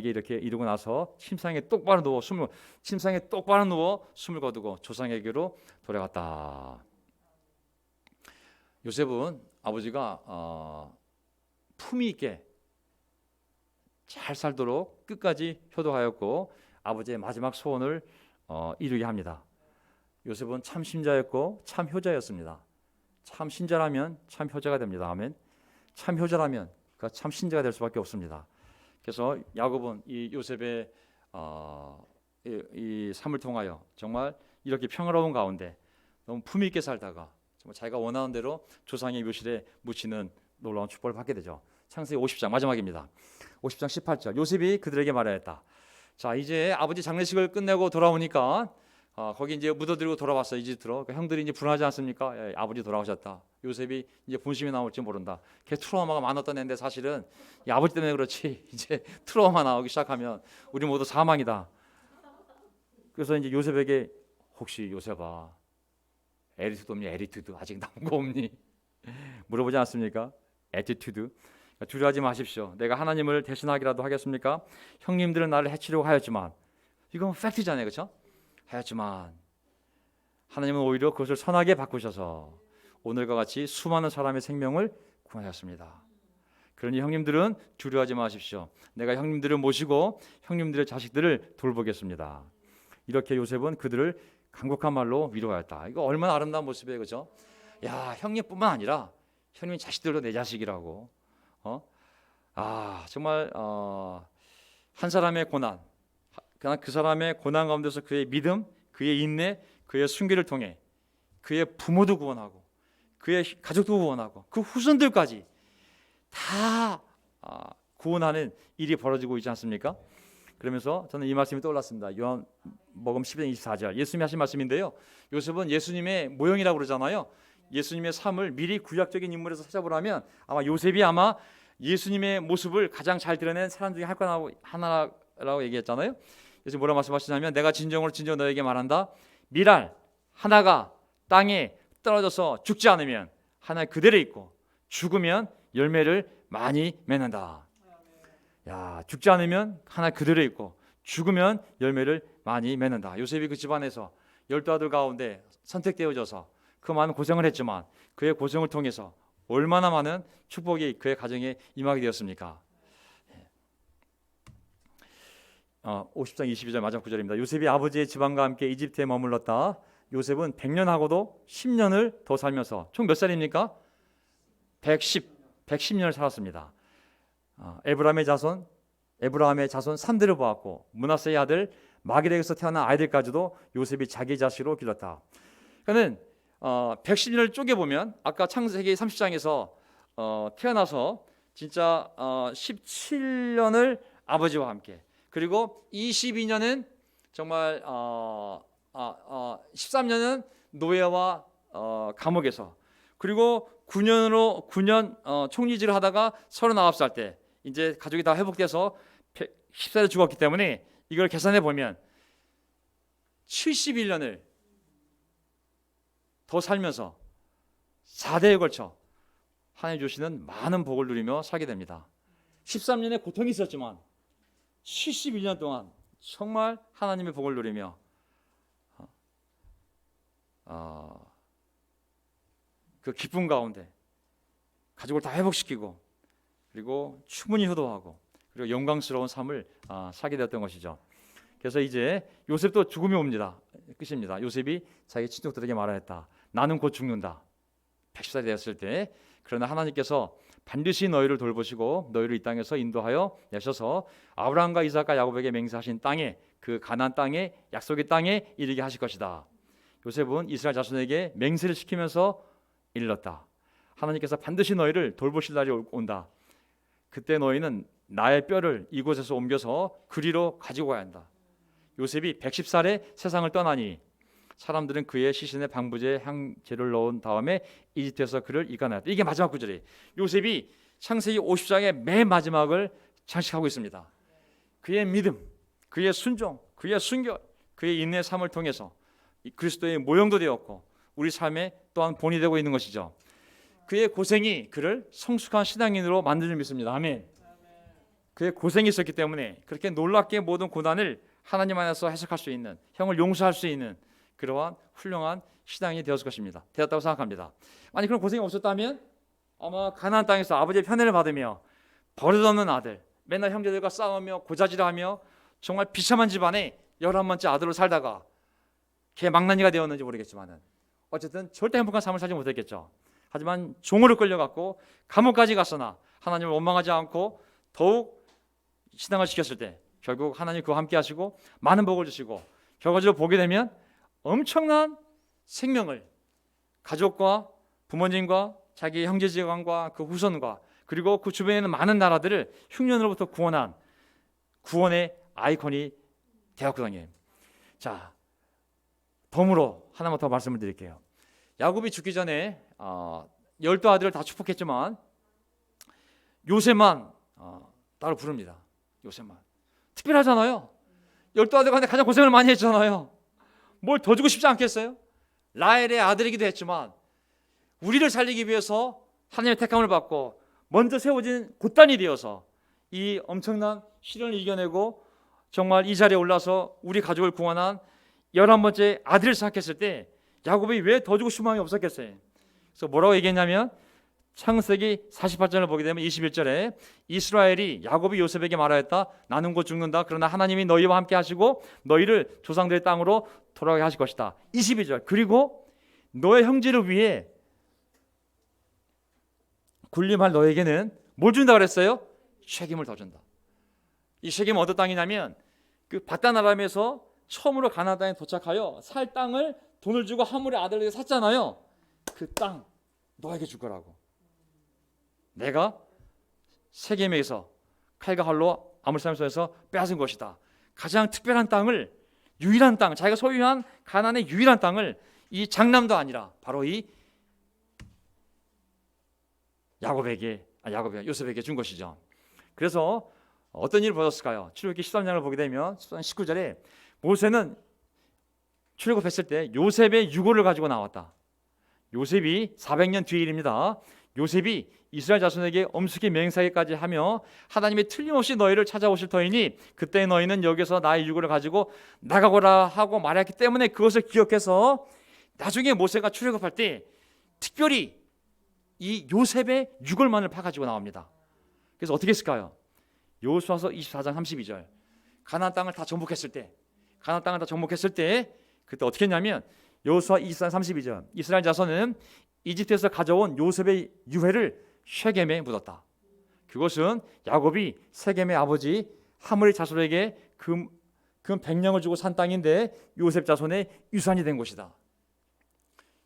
이렇게 이루고 나서 침상에 똑바로 누워 숨을 거두고 조상에게로 돌아갔다. 요셉은 아버지가 품위 있게 잘 살도록 끝까지 효도하였고 아버지의 마지막 소원을 이루게 합니다. 요셉은 참 신자였고 참 효자였습니다. 참 신자라면 참 효자가 됩니다. 아멘. 참 효자라면 그가 참 신자가 될 수밖에 없습니다. 그래서 야곱은 이 요셉의 이 삶을 통하여 정말 이렇게 평화로운 가운데 너무 품위 있게 살다가 정말 자기가 원하는 대로 조상의 묘실에 묻히는 놀라운 축복을 받게 되죠. 창세기 50장 마지막입니다. 50장 18절. 요셉이 그들에게 말하였다. 자, 이제 아버지 장례식을 끝내고 돌아오니까 거기 이제 묻어드리고 돌아왔어요. 이집트로. 그러니까 형들이 이제 분하지 않습니까? 예, 아버지 돌아오셨다. 요셉이 이제 분심이 나올지 모른다. 걔 트라우마가 많았던 애인데 사실은 이 아버지 때문에 그렇지. 이제 트라우마 나오기 시작하면 우리 모두 사망이다. 그래서 이제 요셉에게 혹시 요셉아 에리트도 없니? 에리트도 아직 남은 거 없니? 물어보지 않습니까? 에티튜드. 두려워하지 마십시오. 내가 하나님을 대신하기라도 하겠습니까? 형님들은 나를 해치려고 하였지만 이건 팩트잖아요, 그렇죠? 하였지만 하나님은 오히려 그것을 선하게 바꾸셔서 오늘과 같이 수많은 사람의 생명을 구원하셨습니다. 그러니 형님들은 두려워하지 마십시오. 내가 형님들을 모시고 형님들의 자식들을 돌보겠습니다. 이렇게 요셉은 그들을 간곡한 말로 위로하였다. 이거 얼마나 아름다운 모습이에요, 그렇죠? 야, 형님뿐만 아니라 형님 자식들도 내 자식이라고. 정말 한 사람의 고난, 그 사람의 고난 가운데서 그의 믿음, 그의 인내, 그의 순기를 통해 그의 부모도 구원하고 그의 가족도 구원하고 그 후손들까지 다 구원하는 일이 벌어지고 있지 않습니까? 그러면서 저는 이 말씀이 떠올랐습니다. 요한복음 10장 24절 예수님이 하신 말씀인데요. 요셉은 예수님의 모형이라고 그러잖아요. 예수님의 삶을 미리 구약적인 인물에서 찾아보라면 아마 요셉이 아마 예수님의 모습을 가장 잘 드러낸 사람 중에 하나라고 얘기했잖아요. 그래서 뭐라 말씀하시냐면 내가 진정으로 너에게 말한다. 밀알 하나가 땅에 떨어져서 죽지 않으면 하나 그대로 있고 죽으면 열매를 많이 맺는다. 야, 죽지 않으면 하나 그대로 있고 죽으면 열매를 많이 맺는다. 요셉이 그 집안에서 12아들 가운데 선택되어져서 그 많은 고생을 했지만 그의 고생을 통해서 얼마나 많은 축복이 그의 가정에 임하게 되었습니까? 50장 22절 마지막 구절입니다. 요셉이 아버지의 집안과 함께 이집트에 머물렀다. 요셉은 100년하고도 10년을 더 살면서 총 몇 살입니까? 110년을 살았습니다. 에브라함의 자손 산들을 보았고 므낫세의 아들 마길에게서 태어난 아이들까지도 요셉이 자기 자식으로 길렀다. 그러니까 110년을 쪼개보면 아까 창세기 30장에서 태어나서 진짜 17년을 아버지와 함께 그리고 22년은 정말 13년은 노예와 감옥에서 그리고 9년 총리직을 하다가 39살 때 이제 가족이 다 회복돼서 10살에 죽었기 때문에 이걸 계산해 보면 71년을 더 살면서 4대에 걸쳐 하나님 주시는 많은 복을 누리며 살게 됩니다. 13년의 고통이 있었지만 71년 동안 정말 하나님의 복을 누리며 그 기쁨 가운데 가족을 다 회복시키고 그리고 충분히 효도하고 그리고 영광스러운 삶을 살게 되었던 것이죠. 그래서 이제 요셉도 죽음이 옵니다. 끝입니다. 요셉이 자기 친족들에게 말하였다. 나는 곧 죽는다. 110살이 되었을 때. 그러나 하나님께서 반드시 너희를 돌보시고 너희를 이 땅에서 인도하여 내셔서 아브라함과 이삭과 야곱에게 맹세하신 땅에, 그 가나안 땅에, 약속의 땅에 이르게 하실 것이다. 요셉은 이스라엘 자손에게 맹세를 시키면서 일렀다. 하나님께서 반드시 너희를 돌보실 날이 온다. 그때 너희는 나의 뼈를 이곳에서 옮겨서 그리로 가지고 가야 한다. 요셉이 110살에 세상을 떠나니 사람들은 그의 시신에 방부제 향재를 넣은 다음에 이집트에서 그를 이간하였다. 이게 마지막 구절이에요. 요셉이 창세기 50장의 맨 마지막을 장식하고 있습니다. 그의 믿음, 그의 순종, 그의 순결, 그의 인내 삶을 통해서 그리스도의 모형도 되었고 우리 삶에 또한 본이 되고 있는 것이죠. 그의 고생이 그를 성숙한 신앙인으로 만들 줄 믿습니다. 아멘. 그의 고생이 있었기 때문에 그렇게 놀랍게 모든 고난을 하나님 안에서 해석할 수 있는, 형을 용서할 수 있는 그러한 훌륭한 신앙이 되었을 것입니다. 되었다고 생각합니다. 만약 그런 고생이 없었다면 아마 가나안 땅에서 아버지의 편애를 받으며 버릇없는 아들, 맨날 형제들과 싸우며 고자질하며 정말 비참한 집안에 11번째 아들로 살다가 걔 망나니가 되었는지 모르겠지만 어쨌든 절대 행복한 삶을 살지 못했겠죠. 하지만 종으로 끌려갔고 감옥까지 갔으나 하나님을 원망하지 않고 더욱 신앙을 지켰을 때 결국 하나님 그와 함께 하시고 많은 복을 주시고 결과적으로 보게 되면 엄청난 생명을 가족과 부모님과 자기 형제지간과 그 후손과 그리고 그 주변에 있는 많은 나라들을 흉년으로부터 구원한 구원의 아이콘이 되었거든요. 자, 덤으로 하나만 더 말씀을 드릴게요. 야곱이 죽기 전에 12아들을 다 축복했지만 요셉만 따로 부릅니다. 요셉만 특별하잖아요. 12아들 가운데 가장 고생을 많이 했잖아요. 뭘 더 주고 싶지 않겠어요? 라헬의 아들이기도 했지만 우리를 살리기 위해서 하나님의 택함을 받고 먼저 세워진 곧단이 되어서 이 엄청난 시련을 이겨내고 정말 이 자리에 올라서 우리 가족을 구원한 11번째 아들을 생각했을 때 야곱이 왜 더 주고 싶은 마음이 없었겠어요? 그래서 뭐라고 얘기했냐면 창세기 48장을 보게 되면 21절에 이스라엘이 야곱이 요셉에게 말하였다. 나는 곧 죽는다. 그러나 하나님이 너희와 함께 하시고 너희를 조상들의 땅으로 돌아가게 하실 것이다. 22절 그리고 너의 형제를 위해 군림할 너에게는 뭘 준다 그랬어요? 쉐김을 더 준다. 이 쉐김은 어떤 땅이냐면 그 바단 아람에서 처음으로 가나안 땅에 도착하여 살 땅을 돈을 주고 하물의 아들에게 샀잖아요. 그 땅 너에게 줄 거라고. 내가 세겜에서 칼과 활로 아물살 손에서 빼앗은 것이다. 가장 특별한 땅을, 유일한 땅, 자기가 소유한 가나안의 유일한 땅을 이 장남도 아니라 바로 이 요셉에게 준 것이죠. 그래서 어떤 일이 벌어졌을까요? 출애굽기 13장을 보게 되면 19절에 모세는 출애굽했을 때 요셉의 유고를 가지고 나왔다. 요셉이 400년 뒤의 일입니다. 요셉이 이스라엘 자손에게 엄숙히 맹세하기까지 하며 하나님이 틀림없이 너희를 찾아오실 터이니 그때 너희는 여기서 나의 유고를 가지고 나가거라 하고 말했기 때문에 그것을 기억해서 나중에 모세가 출애굽할 때 특별히 이 요셉의 유골만을 파가지고 나옵니다. 그래서 어떻게 했을까요? 여호수아서 24장 32절 가나안 땅을 다 정복했을 때 그때 어떻게 했냐면 여호수아 24장 32절 이스라엘 자손은 이집트에서 가져온 요셉의 유해를 쉐겜에 묻었다. 그것은 야곱이 세겜의 아버지 하물의 자손에게 금 100냥을 주고 산 땅인데 요셉 자손의 유산이 된 곳이다.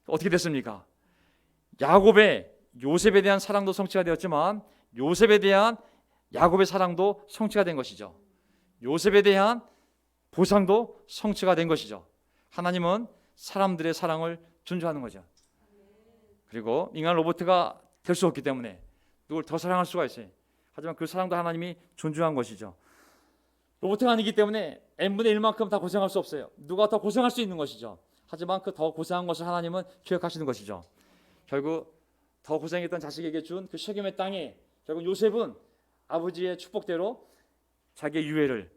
어떻게 됐습니까? 야곱의 요셉에 대한 사랑도 성취가 되었지만 요셉에 대한 야곱의 사랑도 성취가 된 것이죠. 요셉에 대한 보상도 성취가 된 것이죠. 하나님은 사람들의 사랑을 존중하는 거죠. 그리고 인간 로봇가 될 수 없기 때문에 누굴 더 사랑할 수가 있어요. 하지만 그 사랑도 하나님이 존중한 것이죠. 로봇가 아니기 때문에 n분의 1만큼 다 고생할 수 없어요. 누가 더 고생할 수 있는 것이죠. 하지만 그 더 고생한 것을 하나님은 기억하시는 것이죠. 결국 더 고생했던 자식에게 준 그 쉐겜의 땅에 결국 요셉은 아버지의 축복대로 자기의 유해를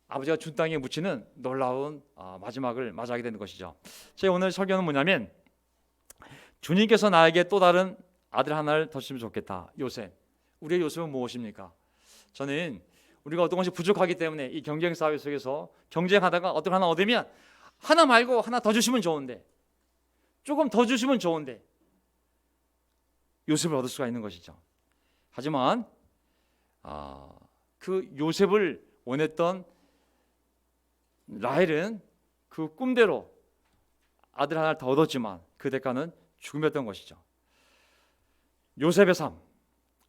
아버지가 준 땅에 묻히는 놀라운 마지막을 맞이하게 되는 것이죠. 제 오늘 설교는 뭐냐면, 주님께서 나에게 또 다른 아들 하나를 더 주시면 좋겠다. 요셉. 우리의 요셉은 무엇입니까? 저는 우리가 어떤 것이 부족하기 때문에 이 경쟁 사회 속에서 경쟁하다가 어떤 하나 얻으면 하나 말고 하나 더 주시면 좋은데, 조금 더 주시면 좋은데 요셉을 얻을 수가 있는 것이죠. 하지만 그 요셉을 원했던 라헬은 그 꿈대로 아들 하나를 더 얻었지만 그 대가는 죽음이었던 것이죠. 요셉의 삶,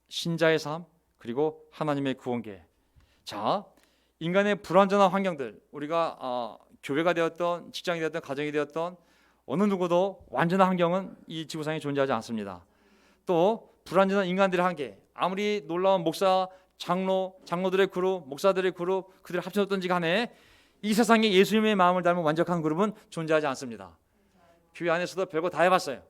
신자의 삶, 그리고 하나님의 구원계. 자, 인간의 불완전한 환경들, 우리가 교회가 되었던, 직장이 되었던, 가정이 되었던 어느 누구도 완전한 환경은 이 지구상에 존재하지 않습니다. 또 불완전한 인간들의 한계, 아무리 놀라운 목사, 장로들의 그룹, 목사들의 그룹, 그들을 합쳐졌던지 간에 이 세상에 예수님의 마음을 닮은 완벽한 그룹은 존재하지 않습니다. 교회 안에서도 별거 다 해봤어요.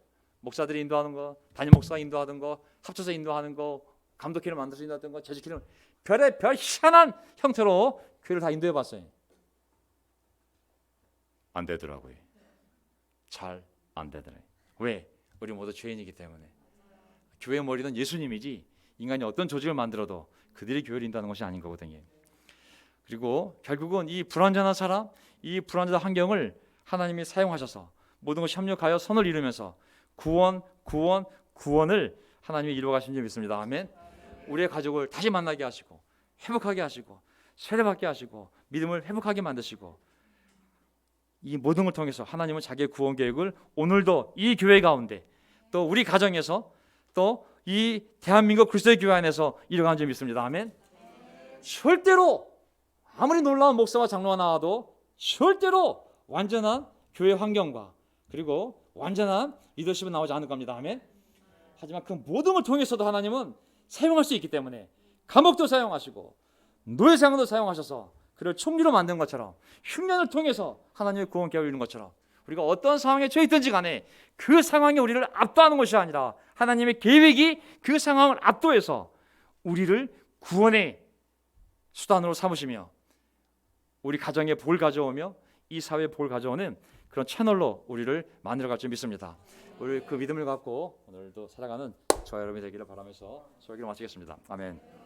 목사들이 인도하는 거, 담임 목사가 인도하는 거, 합쳐서 인도하는 거, 감독회를 만들어서 인도하던 거, 재직회를, 별 희한한 형태로 교회를 다 인도해봤어요. 안 되더라고요. 잘 안 되더라고요. 왜? 우리 모두 죄인이기 때문에. 교회의 머리는 예수님이지 인간이 어떤 조직을 만들어도 그들이 교회를 인도하는 것이 아닌 거거든요. 그리고 결국은 이 불완전한 사람, 이 불완전한 환경을 하나님이 사용하셔서 모든 것이 협력하여 선을 이루면서 구원을 하나님이 이루어가신 줄 믿습니다. 아멘. 우리의 가족을 다시 만나게 하시고 회복하게 하시고 세례받게 하시고 믿음을 회복하게 만드시고, 이 모든 걸 통해서 하나님은 자기의 구원 계획을 오늘도 이 교회 가운데, 또 우리 가정에서, 또 이 대한민국 그리스도의 교회 안에서 이루어가는 줄 믿습니다. 아멘. 절대로 아무리 놀라운 목사와 장로가 나와도 절대로 완전한 교회 환경과 그리고 완전한 리더십은 나오지 않을 겁니다. 아멘. 하지만 그 모든 걸 통해서도 하나님은 사용할 수 있기 때문에 감옥도 사용하시고 노예상도 사용하셔서 그를 총리로 만든 것처럼, 흉년을 통해서 하나님의 구원 계획을 이루는 것처럼, 우리가 어떤 상황에 처해 있든지 간에 그 상황에 우리를 압도하는 것이 아니라 하나님의 계획이 그 상황을 압도해서 우리를 구원의 수단으로 삼으시며 우리 가정에 복을 가져오며 이 사회에 복을 가져오는 그런 채널로 우리를 만들어갈 줄 믿습니다. 우리 그 믿음을 갖고 오늘도 살아가는 저와 여러분이 되기를 바라면서 설교를 마치겠습니다. 아멘.